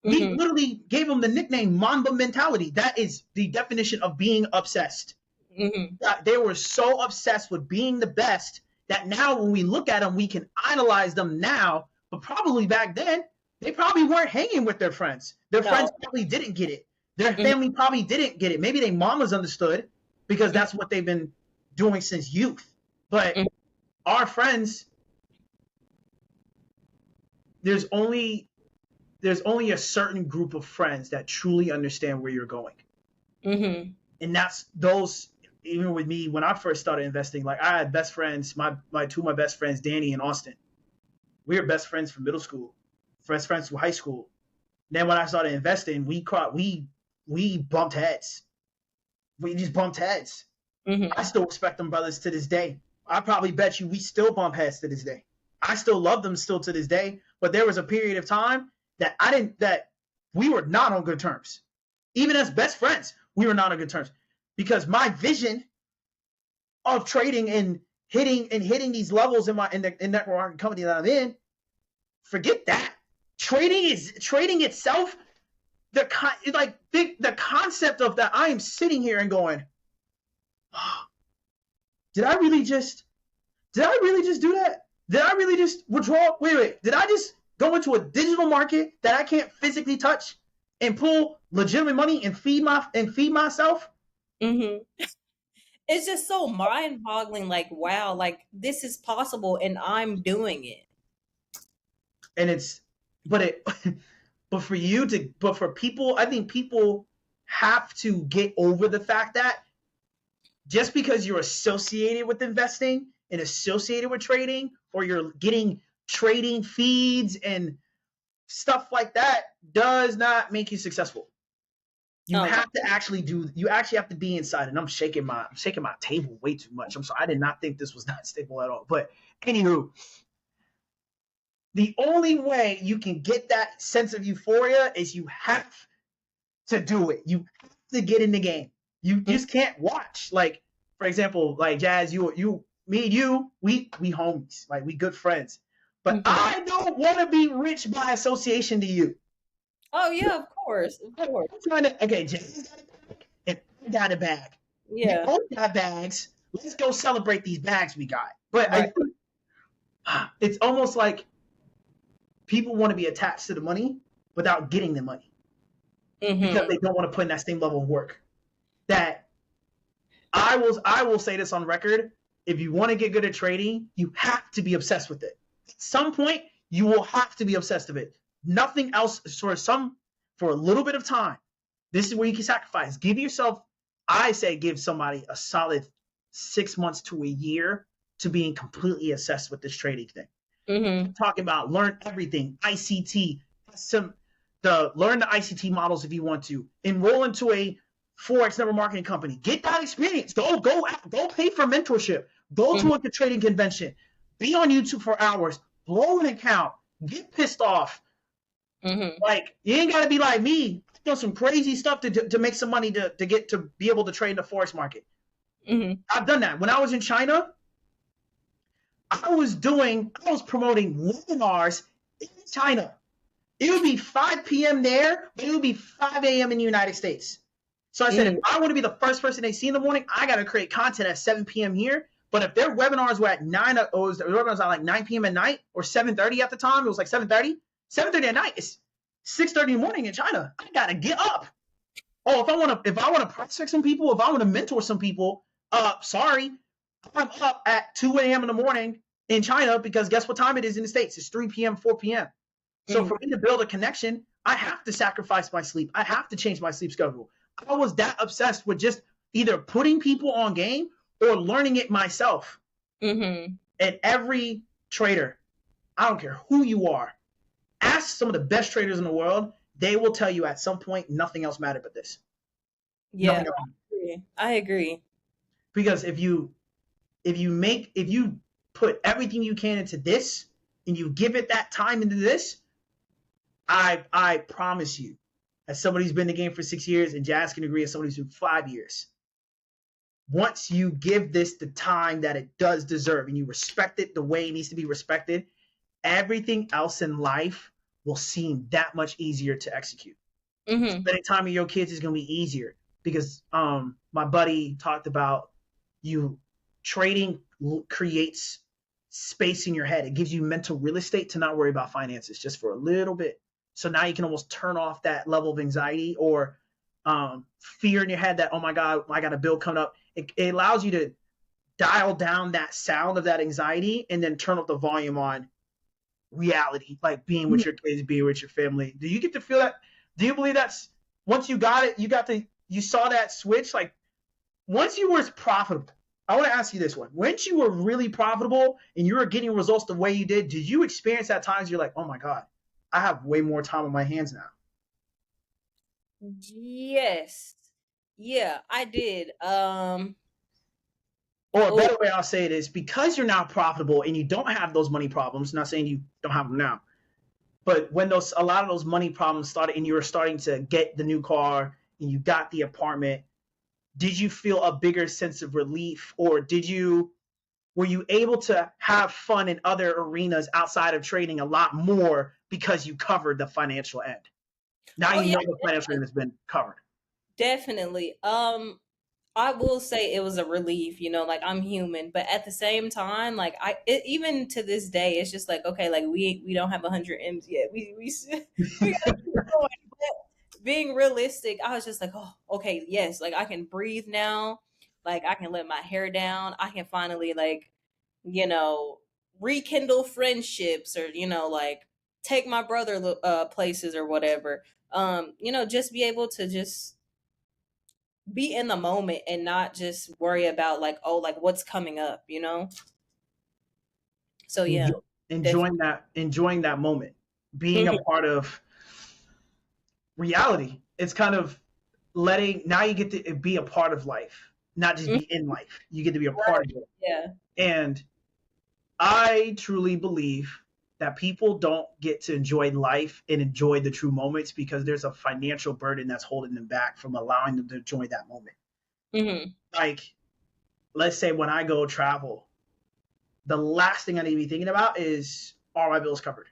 We
Mm-hmm.
literally gave him the nickname Mamba mentality. That is the definition of being obsessed.
Mm-hmm.
They were so obsessed with being the best that now when we look at them, we can idolize them now. But probably back then, they probably weren't hanging with their friends. Their friends
No.
probably didn't get it. Their
Mm-hmm.
family probably didn't get it. Maybe their mamas understood because
Mm-hmm.
that's what they've been doing since youth. But our friends, there's only a certain group of friends that truly understand where you're going.
Mm-hmm.
And that's those. Even with me, when I first started investing, like I had best friends, my two of my best friends, Danny and Austin. We were best friends from middle school, best friends from high school. Then when I started investing, we bumped heads. We just bumped heads. I
Mm-hmm.
still respect them brothers to this day. I probably bet you we still bump heads to this day. I still love them still to this day. But there was a period of time that we were not on good terms. Even as best friends, we were not on good terms. Because my vision of trading and hitting these levels in network marketing company that I'm in, forget that. Trading itself. The concept of that. I am sitting here and going, oh, did I really just do that? Did I really just withdraw? Wait. Did I just go into a digital market that I can't physically touch and pull legitimate money and feed myself?
Mm-hmm. It's just so mind-boggling. Like, wow, like this is possible, and I'm doing it.
And but for people, I think people have to get over the fact that just because you're associated with investing and associated with trading, or you're getting trading feeds and stuff like that, does not make you successful. You
Oh,
have to actually have to be inside. And I'm shaking my table way too much. I'm sorry. I did not think this was not stable at all. But anywho, the only way you can get that sense of euphoria is you have to do it. You have to get in the game. You just can't watch. Like, for example, like Jazz, me and you, we homies. Like, we good friends. But
mm-hmm.
I don't want to be rich by association to you.
Oh yeah, of course.
Okay, Jazz got a bag and I got a bag. We
Yeah.
both got bags. Let's go celebrate these bags we got. But
Right.
it's almost like people want to be attached to the money without getting the money because
Mm-hmm.
they don't want to put in that same level of work. That I will say this on record. If you want to get good at trading, you have to be obsessed with it. At some point, you will have to be obsessed with it. Nothing else for a little bit of time. This is where you can sacrifice. I say give somebody a solid 6 months to a year to being completely obsessed with this trading thing.
Mm-hmm.
I'm talking about learn everything, ICT, learn the ICT models if you want to. Enroll into a Forex network marketing company. Get that experience. Go pay for mentorship. Go
Mm-hmm.
to a trading convention. Be on YouTube for hours. Blow an account. Get pissed off.
Mm-hmm.
Like, you ain't gotta be like me. Do some crazy stuff to make some money to get to be able to trade in the Forex market.
Mm-hmm.
I've done that. When I was in China, I was promoting webinars in China. It would be 5 p.m. there, but it would be 5 a.m. in the United States. So I said, if I want to be the first person they see in the morning, I got to create content at 7 p.m. here. But if their webinars were at 9, or their webinars at like 9 p.m. at night or 7:30 at the time, it was like 7:30 at night. It's 6:30 in the morning in China. I gotta get up. Oh, if I want to prospect some people, if I want to mentor some people, sorry, I'm up at 2 a.m. in the morning in China because guess what time it is in the States? It's 3 p.m., 4 p.m. So for me to build a connection, I have to sacrifice my sleep. I have to change my sleep schedule. I was that obsessed with just either putting people on game or learning it myself.
Mm-hmm.
And every trader, I don't care who you are, ask some of the best traders in the world. They will tell you at some point nothing else mattered but this.
Yeah, I agree.
Because if you put everything you can into this and you give it that time into this, I promise you, as somebody who's been in the game for 6 years, and Jazz can agree as somebody who's been 5 years, once you give this the time that it does deserve and you respect it the way it needs to be respected, everything else in life will seem that much easier to execute.
Mm-hmm.
Spending time with your kids is going to be easier because my buddy talked about you trading creates space in your head. It gives you mental real estate to not worry about finances just for a little bit. So now you can almost turn off that level of anxiety or fear in your head that, oh my God, I got a bill coming up. It allows you to dial down that sound of that anxiety and then turn up the volume on reality, like being with your kids, being with your family. Do you get to feel that? Do you believe that's once you got it, you saw that switch? Like once you were profitable, I want to ask you this one. Once you were really profitable and you were getting results the way you did you experience at times you're like, oh my God, I have way more time on my hands now?
Yes. Yeah, I did.
Or a better way I'll say it is because you're now profitable and you don't have those money problems, not saying you don't have them now, but when a lot of those money problems started and you were starting to get the new car and you got the apartment, did you feel a bigger sense of relief or were you able to have fun in other arenas outside of trading a lot more because you covered the financial end? Now
Oh
you
yeah,
know the financial end has been covered.
definitely. I will say it was a relief, like I'm human, but at the same time, like even to this day, it's just like, okay, like we don't have 100 M's yet. We gotta keep going. But being realistic, I was just like, oh, okay, yes, like I can breathe now. Like I can let my hair down. I can finally like, you know, rekindle friendships or, like take my brother places or whatever. Just be able to just be in the moment and not just worry about like, oh, like what's coming up. So yeah,
Enjoying
definitely.
that moment, being a
Mhm.
part of reality. It's kind of letting now you get to be a part of life, not just
Mhm.
be in life. You get to be a part
Right.
of it.
Yeah.
And I truly believe that people don't get to enjoy life and enjoy the true moments because there's a financial burden that's holding them back from allowing them to enjoy that moment.
Hmm.
Like, let's say when I go travel, the last thing I need to be thinking about is, are my bills covered?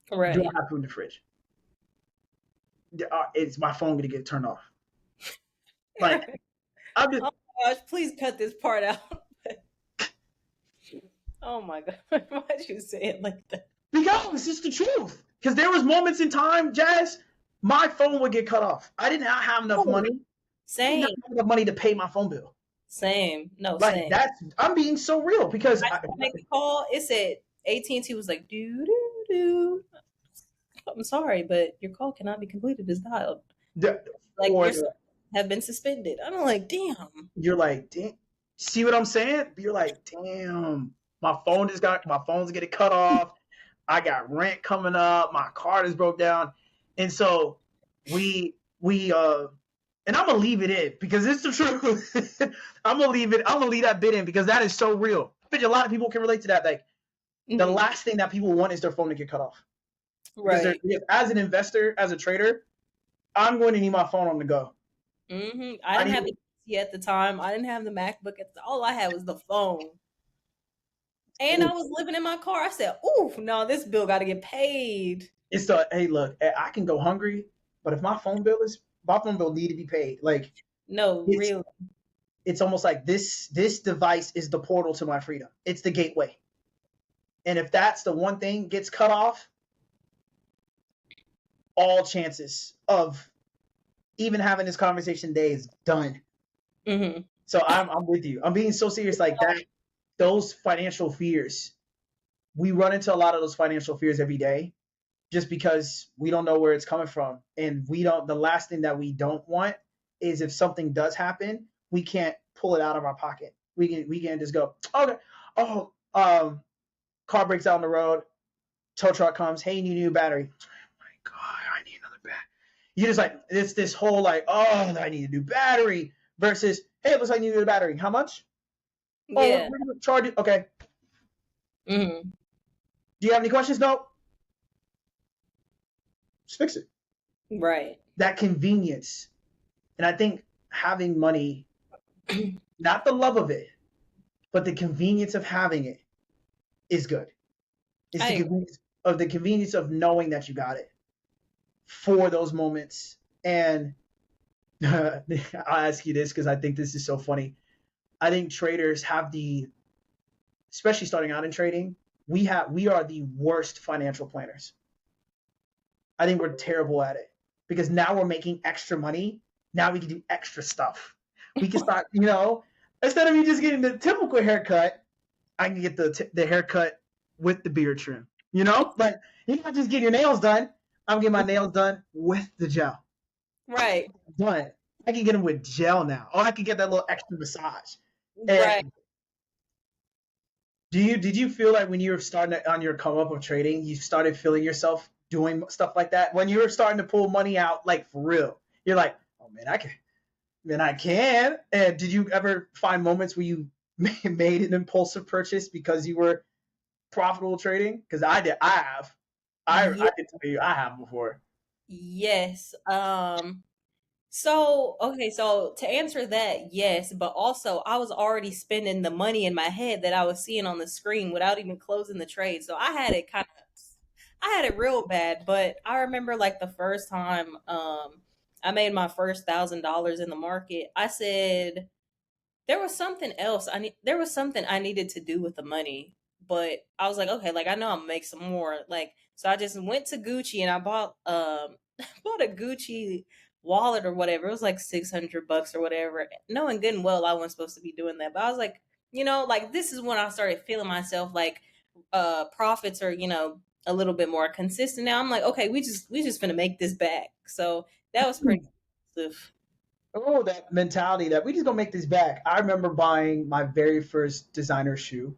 Do I
Right.
have food in the fridge? Is my phone going to get turned off? Like,
Right.
I'm just,
Oh my gosh, please cut this part out. Oh my god, why'd you say it like that?
because it's the truth. Because there was moments in time, Jazz, my phone would get cut off. I did not have enough
Oh,
money. I did not
same,
have enough money to pay my phone bill.
same, no,
Like
same.
I'm being so real because
I tried to make a call. It said AT&T was like doo doo doo. I'm sorry, but your call cannot be completed as dialed. Like
or
your service have been suspended. I'm like, damn.
you're like, damn, see what I'm saying? You're like, damn, my phone's getting cut off. I got rent coming up. My card is broke down, and so we and I'm gonna leave it in because it's the truth. I'm gonna leave it. I'm gonna leave that bit in because that is so real. I bet you a lot of people can relate to that. Like the
Mhm.
last thing that people want is their phone to get cut off
Right.
because as an investor, as a trader, I'm going to need my phone on the go.
I
I
didn't
need
have the PC at the time. I didn't have the MacBook all I had was the phone. And I
ooh,
was living in my car. I said, "Ooh, no, this bill got to get paid."
it's the hey look, I can go hungry, but if my phone bill need to be paid. Like
No,
it's
really.
it's almost like this device is the portal to my freedom. It's the gateway. And if that's the one thing gets cut off, all chances of even having this conversation today is done.
Mm-hmm.
So I'm with you. I'm being so serious like that. Those financial fears, we run into a lot of those financial fears every day just because we don't know where it's coming from. And we don't, the last thing that we don't want is if something does happen, we can't pull it out of our pocket. We can just go, okay, oh, car breaks out on the road, tow truck comes, hey, you need a new battery. Oh my God, I need another battery. You just like, it's this whole like, oh, I need a new battery versus, hey, it looks like you need a battery. How much? Oh,
Yeah.
we're gonna charge it. Okay.
Mm-hmm.
Do you have any questions? No. Just fix it.
Right.
That convenience. And I think having money, not the love of it, but the convenience of having it is good. It's
I
the
agree.
convenience of knowing that you got it for those moments. And I'll ask you this because I think this is so funny. I think traders have especially starting out in trading, we are the worst financial planners. I think we're terrible at it because now we're making extra money. Now we can do extra stuff. We can start, instead of me just getting the typical haircut, I can get the haircut with the beard trim. But you're not just getting your nails done. I'm getting my nails done with the gel.
Right.
Done. I can get them with gel now. Or I can get that little extra massage.
Right.
And did you feel like when you were starting on your come up of trading, you started feeling yourself doing stuff like that? When you were starting to pull money out, like for real, you're like, oh man, I can. And did you ever find moments where you made an impulsive purchase because you were profitable trading? Because I did. I have. I
Yeah.
can tell you, I have before.
Yes. So, okay, so to answer that, yes, but also I was already spending the money in my head that I was seeing on the screen without even closing the trade. So I had it real bad, but I remember like the first time I made my first $1,000 in the market, I said there was something I needed to do with the money, but I was like, okay, like I know I'm gonna make some more. Like so I just went to Gucci and I bought bought a Gucci wallet or whatever. It was like $600 or whatever. Knowing good and well I wasn't supposed to be doing that. But I was like, like this is when I started feeling myself like profits are, a little bit more consistent now. I'm like, okay, we just gonna make this back. So that was pretty expensive.
Oh, that mentality that we just gonna make this back. I remember buying my very first designer shoe,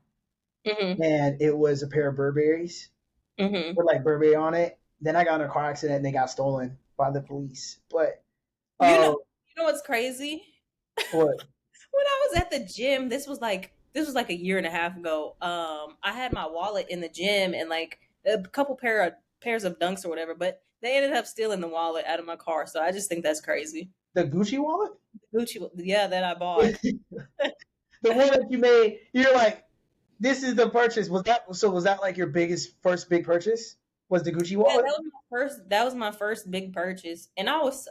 Hmm.
and it was a pair of Burberry's
Hmm.
with like Burberry on it. Then I got in a car accident and they got stolen by the police. But
You know,
uh,
you know what's crazy?
what?
When I was at the gym, this was like a year and a half ago. I had my wallet in the gym and like a couple pairs of dunks or whatever, but they ended up stealing the wallet out of my car. So I just think that's crazy.
The Gucci wallet?
Gucci, yeah, that I bought.
The one that you made, you're like, this is the purchase. Was that like your first big purchase? Was the Gucci
Yeah,
wallet?
that was my first big purchase, and I was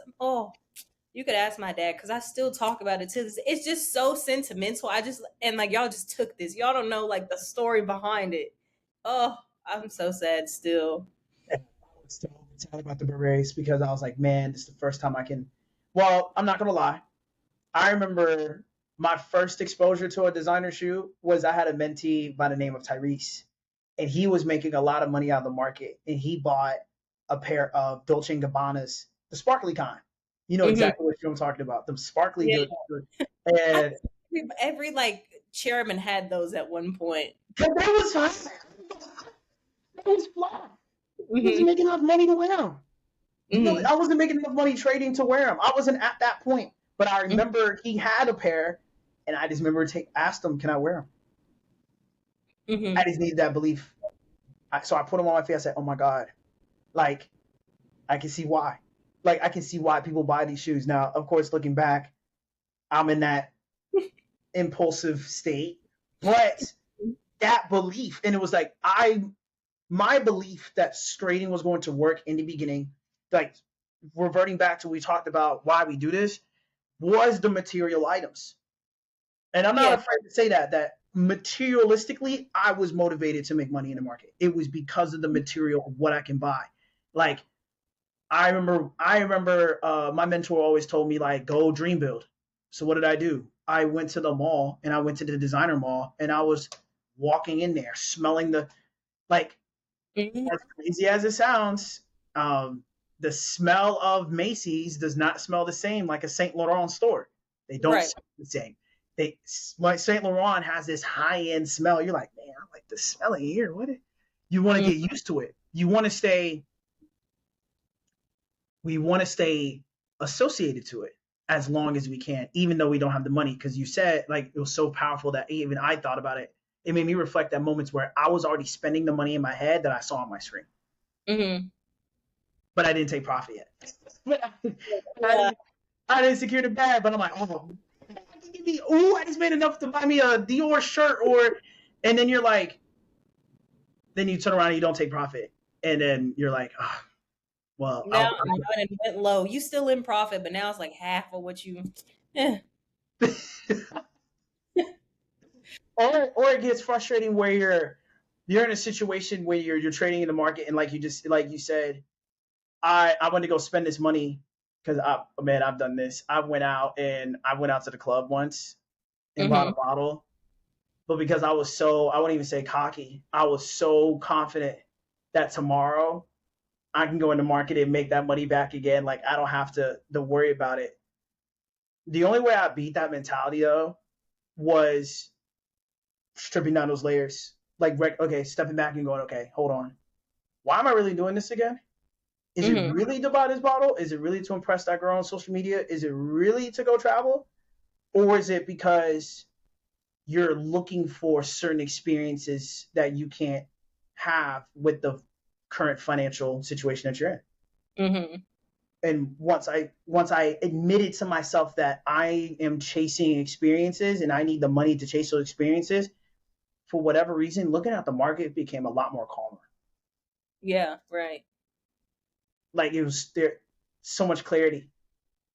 you could ask my dad because I still talk about it to this. It's just so sentimental. And like y'all just took this. Y'all don't know like the story behind it. Oh, I'm so sad still.
And I was so sad about the berets because I was like, man, this is the first time I can. Well, I'm not gonna lie. I remember my first exposure to a designer shoe was I had a mentee by the name of Tyrese, and he was making a lot of money out of the market, and he bought a pair of Dolce and Gabbanas, the sparkly kind. You know
Hmm.
exactly what shoe I'm talking about, the sparkly
Yeah,
Dolce.
I
And
think every like chairman had those at one point.
that was fine. That was fly. I wasn't
Hmm.
making enough money to wear them. No,
Hmm.
I wasn't making enough money trading to wear them. I wasn't at that point. But I remember he had a pair, and I just remember asked him, "Can I wear them?" I
Hmm.
just needed that belief. So I put them on my face. I said, "Oh my god!" Like I can see why. Like I can see why people buy these shoes. Now, of course, looking back, I'm in that impulsive state, but that belief, and it was like my belief that trading was going to work in the beginning, like reverting back to what we talked about why we do this, was the material items. And I'm not
Yeah,
afraid to say that materialistically, I was motivated to make money in the market. It was because of the material of what I can buy. Like I remember my mentor always told me like go dream build. So what did I do? I went to the mall and I went to the designer mall and I was walking in there smelling the like
Mhm.
as crazy as it sounds, um, the smell of Macy's does not smell the same like a Saint Laurent store. They don't
Right.
smell the same. They like Saint Laurent has this high end smell. You're like, man, I like the smell in here. What? You want to
Mm.
get used to it. You want to stay. We want to stay associated to it as long as we can, even though we don't have the money. Because you said like it was so powerful that even I thought about it. It made me reflect at moments where I was already spending the money in my head that I saw on my screen,
Mhm.
but I didn't take profit yet. But I
Yeah.
didn't, I didn't secure the bag, but I'm like, oh, give me, ooh, I just made enough to buy me a Dior shirt, or, and then you're like, then you turn around and you don't take profit, and then you're like, oh, well,
Now, now it went low. You still in profit, but now it's like half of what you. Eh.
or it gets frustrating where you're in a situation where you're trading in the market and like you said, I want to go spend this money because man I've done this. I went out to the club once and bought a
Mhm.
bottle, but because I wouldn't even say cocky, I was so confident that tomorrow I can go in the market and make that money back again. Like I don't have to worry about it. The only way I beat that mentality though was stripping down those layers. Like okay, stepping back and going, okay, hold on. Why am I really doing this again? Is it
Mhm.
really to buy this bottle? Is it really to impress that girl on social media? Is it really to go travel? Or is it because you're looking for certain experiences that you can't have with the current financial situation that you're in?
Mhm.
And once I admitted to myself that I am chasing experiences and I need the money to chase those experiences, for whatever reason, looking at the market became a lot more calmer.
Yeah. Right.
Like it was there so much clarity.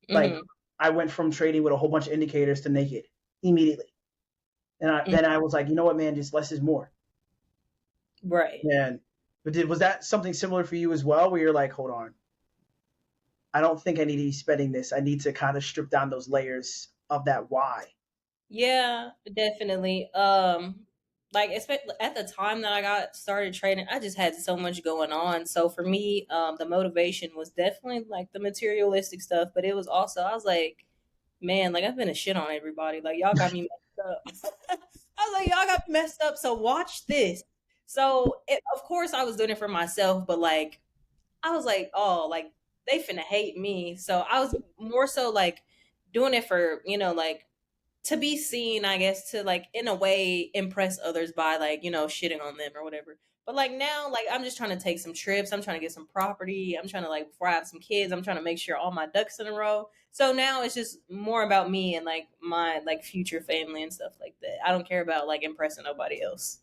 Like
Mhm.
I went from trading with a whole bunch of indicators to naked immediately. And
Mhm.
then I was like, you know what, man, just less is more.
Right.
And was that something similar for you as well, where you're like, hold on, I don't think I need to be spending this. I need to kind of strip down those layers of that why.
Yeah, definitely. Like especially at the time that I got started trading, I just had so much going on. So for me, the motivation was definitely like the materialistic stuff, but it was also I was like, man, like I've been a shit on everybody. Like y'all got me messed up. I was like, y'all got me messed up. So watch this. Of course, I was doing it for myself, but like I was like, oh, like they finna hate me. So I was more so like doing it for like to be seen, I guess, to like in a way impress others by like, shitting on them or whatever. But like now, like I'm just trying to take some trips. I'm trying to get some property. I'm trying to like before I have some kids, I'm trying to make sure all my ducks in a row. So now it's just more about me and like my like future family and stuff like that. I don't care about like impressing nobody else.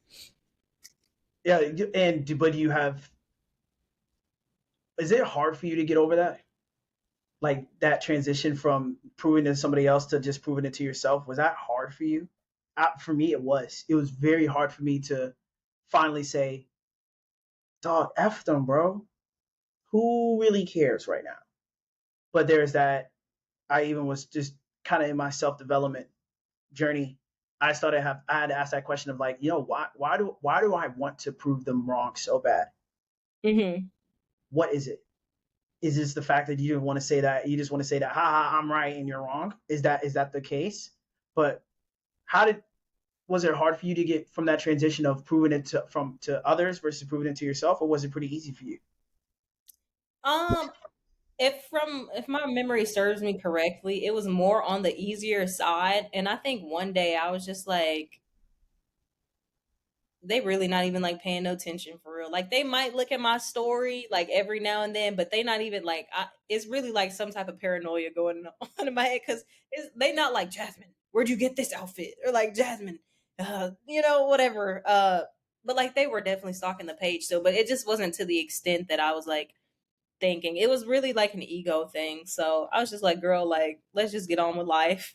Yeah, but do you have? Is it hard for you to get over that? Like that transition from proving to somebody else to just proving it to yourself, was that hard for you? For me it was. It was very hard for me to finally say, dog, F them, bro. Who really cares right now? But there's that. I even was just kind of in my self-development journey. I had to ask that question of like, why do I want to prove them wrong so bad?
Hmm.
What is it? Is this the fact that you didn't want to say that, you just want to say that, haha, I'm right and you're wrong? Is that the case? But how did was it hard for you to get from that transition of proving it to others versus proving it to yourself, or was it pretty easy for you?
Um, if my memory serves me correctly, it was more on the easier side, and I think one day I was just like, they really not even like paying no attention for real. Like they might look at my story like every now and then, but they not even like it's really like some type of paranoia going on in my head because they not like Jasmine. Where'd you get this outfit? Or like Jasmine, whatever. But like they were definitely stalking the page still, but it just wasn't to the extent that I was like thinking. It was really like an ego thing. So I was just like, girl, like let's just get on with life.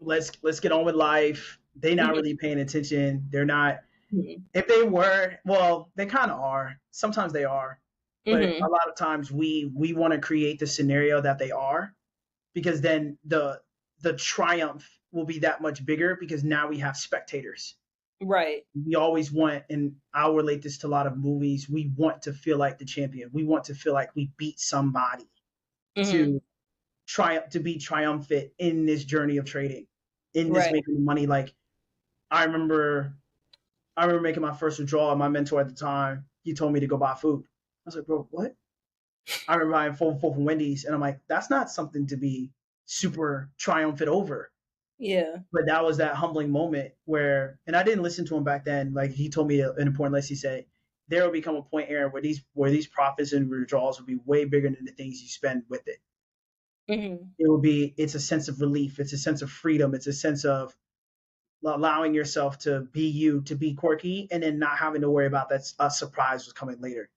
Let's get on with life. They not
Mhm.
really paying attention. They're not.
Mhm.
If they were, well, they kind of are. Sometimes they are. but
Mm-hmm.
a lot of times we want to create the scenario that they are, because then the triumph will be that much bigger because now we have spectators.
Right.
We always want, and I'll relate this to a lot of movies, we want to feel like the champion. We want to feel like we beat somebody
Mm-hmm.
to to be triumphant in this journey of trading, in this
Right.
making money. Like I remember I remember making my first withdrawal. My mentor at the time, he told me to go buy food. I was like, bro, what? I remember buying full from Wendy's, and I'm like, that's not something to be super triumphant over.
Yeah.
But that was that humbling moment where, and I didn't listen to him back then. Like he told me an important lesson. He said there will become a point, Aaron, where these profits and withdrawals will be way bigger than the things you spend with it.
Mm-hmm.
It will be, it's a sense of relief, it's a sense of freedom, it's a sense of allowing yourself to be you, to be quirky, and then not having to worry about that a surprise was coming later.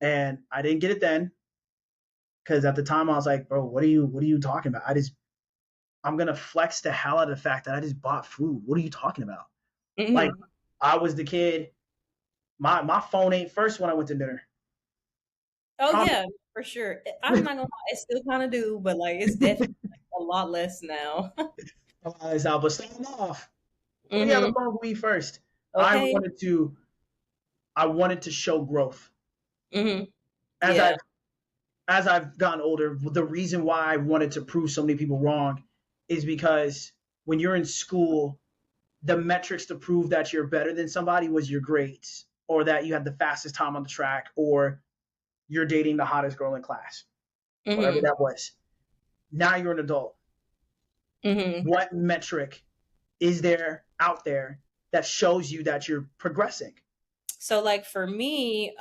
And I didn't get it then because at the time I was like, bro, what are you talking about? I'm gonna flex the hell out of the fact that I just bought food. What are you talking about? Like
Mm-hmm.
I was the kid. My phone ain't first when I went to dinner.
Oh
Promise.
yeah, for sure. I'm not gonna lie, I still kind of do, but like it's definitely a lot less now.
But starting off, who do you have the
Mm-hmm.
phone for me first? I
Okay.
wanted to I wanted to show growth.
Mm-hmm.
As
Yeah.
I've gotten older, the reason why I wanted to prove so many people wrong is because when you're in school, the metrics to prove that you're better than somebody was your grades, or that you had the fastest time on the track, or you're dating the hottest girl in class, whatever
Mm-hmm.
that was. Now you're an adult.
Mm-hmm.
What metric is there out there that shows you that you're progressing?
So like for me,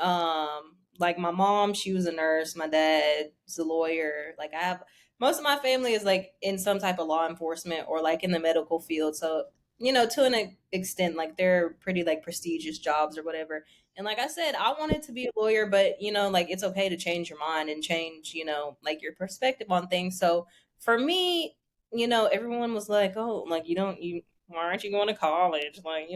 like my mom, she was a nurse, my dad's a lawyer. Like I have most of my family is like in some type of law enforcement or like in the medical field. So, to an extent, like they're pretty like prestigious jobs or whatever. And like I said, I wanted to be a lawyer, but like it's okay to change your mind and change, like your perspective on things. So for me, everyone was like, "Oh, like why aren't you going to college?" Like,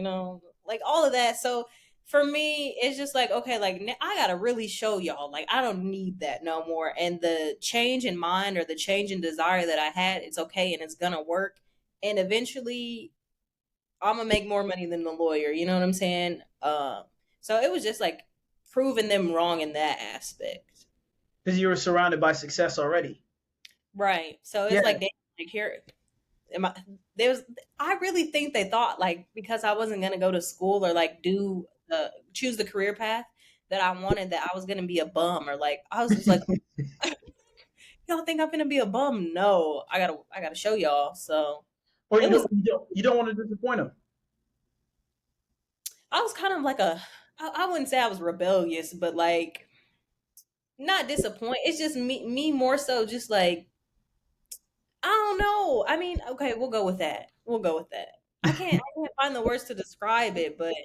like all of that. So for me, it's just like, okay, like I gotta really show y'all, like I don't need that no more. And the change in mind or the change in desire that I had, it's okay and it's gonna work. And eventually, I'm gonna make more money than the lawyer. You know what I'm saying? So it was just like proving them wrong in that aspect,
Because you were surrounded by success already.
right? So it's
Yeah.
like they like here. Am I, there's I really think they thought like because I wasn't gonna go to school or like do choose the career path that I wanted that I was gonna be a bum or like I was just like y'all think I'm gonna be a bum? No, I gotta show y'all. So
Or
it was
you don't want to disappoint them.
I was kind of like I wouldn't say I was rebellious, but like not disappointed. It's just me more so just like I don't know. I mean, okay, we'll go with that. We'll go with that. I can't find the words to describe it, but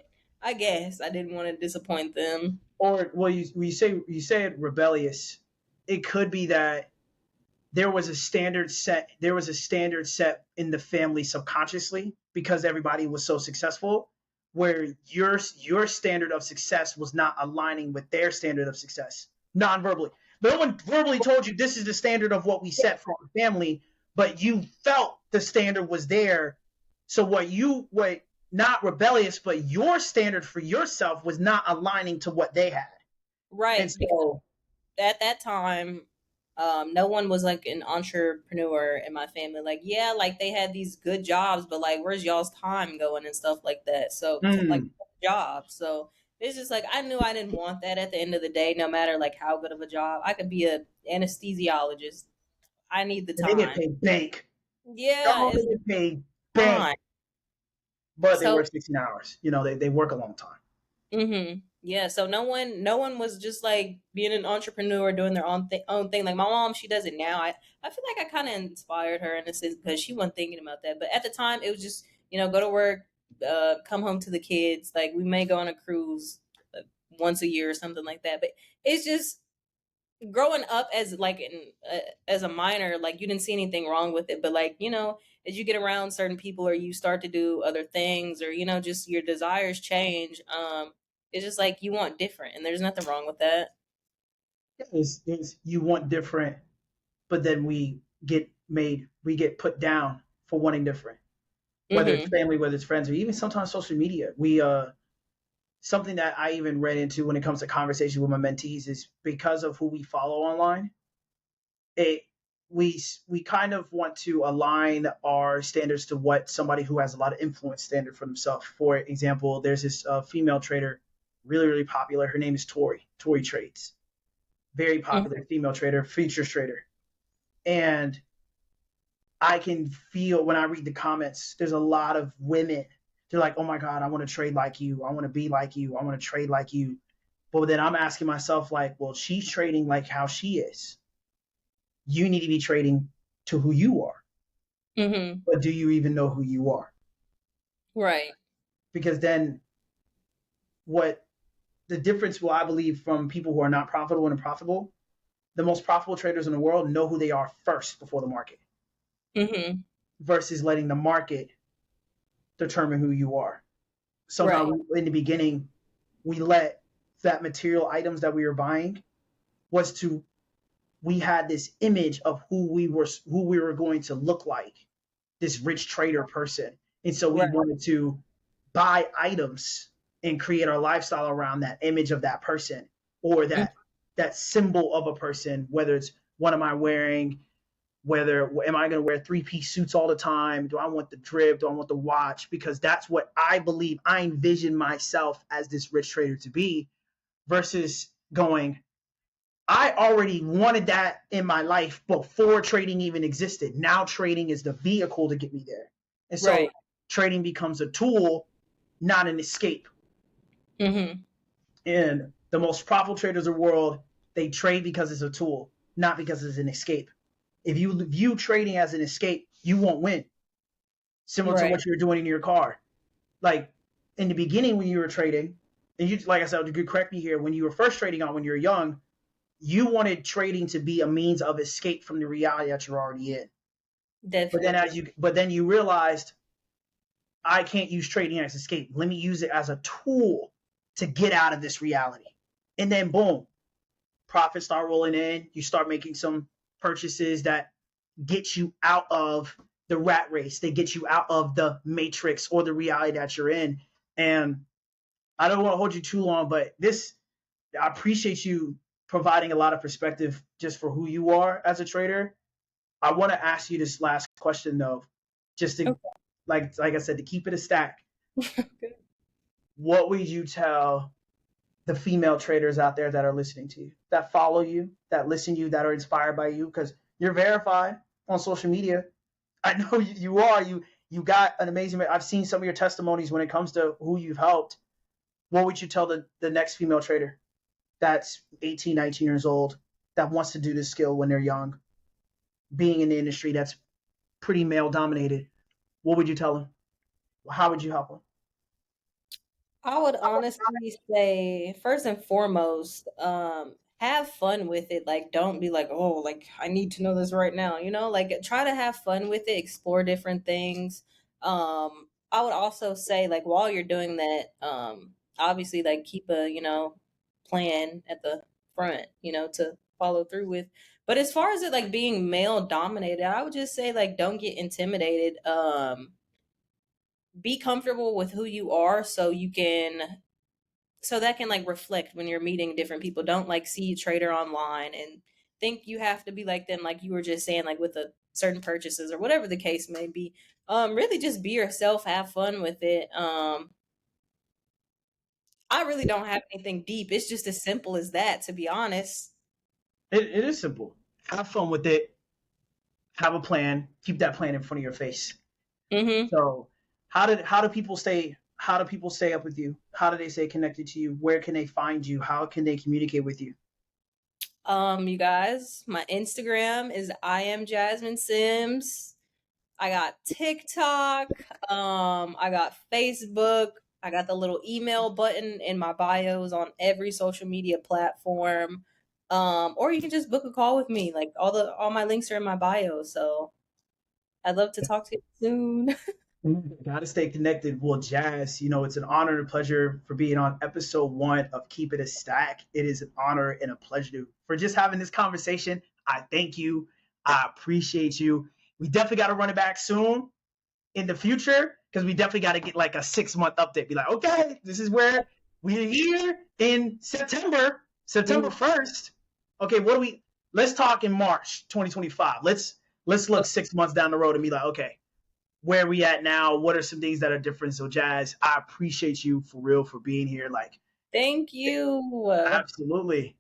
I guess I didn't want to disappoint them.
Or well, you say it rebellious. It could be that there was a standard set in the family subconsciously because everybody was so successful, where your standard of success was not aligning with their standard of success non-verbally. No one verbally told you this is the standard of what we set for our family, but you felt the standard was there. So what not rebellious, but your standard for yourself was not aligning to what they had. And
Right, because
so
at that time, no one was like an entrepreneur in my family. Like, yeah, like they had these good jobs, but like, where's y'all's time going and stuff like that? So, like,
mm,
jobs. So it's just like I knew I didn't want that at the end of the day. No matter like how good of a job, I could be a anesthesiologist. I need the
and they get
time.
paid bank.
Yeah,
Oh, they
it's
get paid bank,
time.
but they
So
work 16 hours. They work a long time.
Yeah, so no one was just like being an entrepreneur doing their own thing. Like my mom, she does it now. I feel like I kind of inspired her in a sense because she wasn't thinking about that. But at the time, it was just go to work, come home to the kids. Like we may go on a cruise once a year or something like that. But it's just growing up as like as a minor, like you didn't see anything wrong with it, but like as you get around certain people or you start to do other things or just your desires change. It's just like you want different, and there's nothing wrong with that.
is you want different, but then we get put down for wanting different, whether it's
Mm-hmm.
family, whether it's friends, or even sometimes social media. We something that I even ran into when it comes to conversation with my mentees is because of who we follow online. It we kind of want to align our standards to what somebody who has a lot of influence standard for themselves. For example, there's this female trader, really popular. Her name is Tori. Tori Trades, very popular female trader, futures trader, and I can feel when I read the comments, there's a lot of women. They're like, oh my God, I want to trade like you. I want to be like you. I want to trade like you. But then I'm asking myself, like, well, she's trading like how she is. You need to be trading to who you are.
Mm-hmm.
But do you even know who you are?
Right.
Because then what the difference will, I believe, from people who are not profitable and profitable, the most profitable traders in the world know who they are first before the market
Mm-hmm.
versus letting the market determine who you are.
Right.
Sometimes in the beginning, we let that material items that we were buying was to we had this image of who we were going to look like, this rich trader person, and so we
Right.
wanted to buy items and create our lifestyle around that image of that person or that symbol of a person, whether it's what am I wearing, whether am I going to wear three-piece suits all the time, do I want the drip, do I want the watch, because that's what I believe I envision myself as this rich trader to be, versus going, I already wanted that in my life before trading even existed. Now trading is the vehicle to get me there. And so
Right.
trading becomes a tool, not an escape.
Mm-hmm.
And the most profitable traders in the world, they trade because it's a tool, not because it's an escape. If you view trading as an escape, you won't win. Similar to
Right.
what you're doing in your car. Like in the beginning when you were trading, and you, like I said, you could correct me here, when you were first trading on when you were young, you wanted trading to be a means of escape from the reality that you're already in.
Definitely.
But then you realized I can't use trading as escape. Let me use it as a tool to get out of this reality. And then boom, profits start rolling in. You start making some purchases that get you out of the rat race. They get you out of the matrix or the reality that you're in. And I don't want to hold you too long, but this I appreciate you providing a lot of perspective just for who you are as a trader. I want to ask you this last question though, just to
Okay.
like I said, to keep it a stack. What would you tell the female traders out there that are listening to you, that follow you, that listen to you, that are inspired by you? Because you're verified on social media. I know you are. You got an amazing. I've seen some of your testimonies when it comes to who you've helped. What would you tell the next female trader that's 18, 19 years old that wants to do this skill when they're young, being in the industry that's pretty male dominated? What would you tell them? How would you help them?
I would honestly say, first and foremost, have fun with it. Like, don't be like, oh, like I need to know this right now. Like try to have fun with it, explore different things. I would also say, like, while you're doing that, obviously, like, keep a plan at the front, to follow through with. But as far as it like being male dominated, I would just say like don't get intimidated. Be comfortable with who you are so that can like reflect when you're meeting different people. Don't like see a trader online and think you have to be like them, like you were just saying, like with the certain purchases or whatever the case may be. Really just be yourself, have fun with it. I really don't have anything deep. It's just as simple as that, to be honest.
It is simple. Have fun with it. Have a plan. Keep that plan in front of your face.
Mm-hmm.
So, how do people stay up with you? How do they stay connected to you? Where can they find you? How can they communicate with you?
You guys, my Instagram is I am Jasmine Sims. I got TikTok. I got Facebook. I got the little email button in my bios on every social media platform. Or you can just book a call with me. Like all my links are in my bio. So I'd love to talk to you soon.
Gotta stay connected. Well, Jazz, you know, it's an honor and a pleasure for being on episode 1 of Keep It a Stack. It is an honor and a pleasure for just having this conversation. I thank you. I appreciate you. We definitely got to run it back soon in the future because we definitely got to get like a 6 month update. Be like, okay, this is where we're here in September 1st. Okay, what do we? Let's talk in March 2025. Let's look 6 months down the road and be like, okay, where we at now? What are some things that are different? So, Jazz, I appreciate you for real for being here. Like,
Thank you.
absolutely.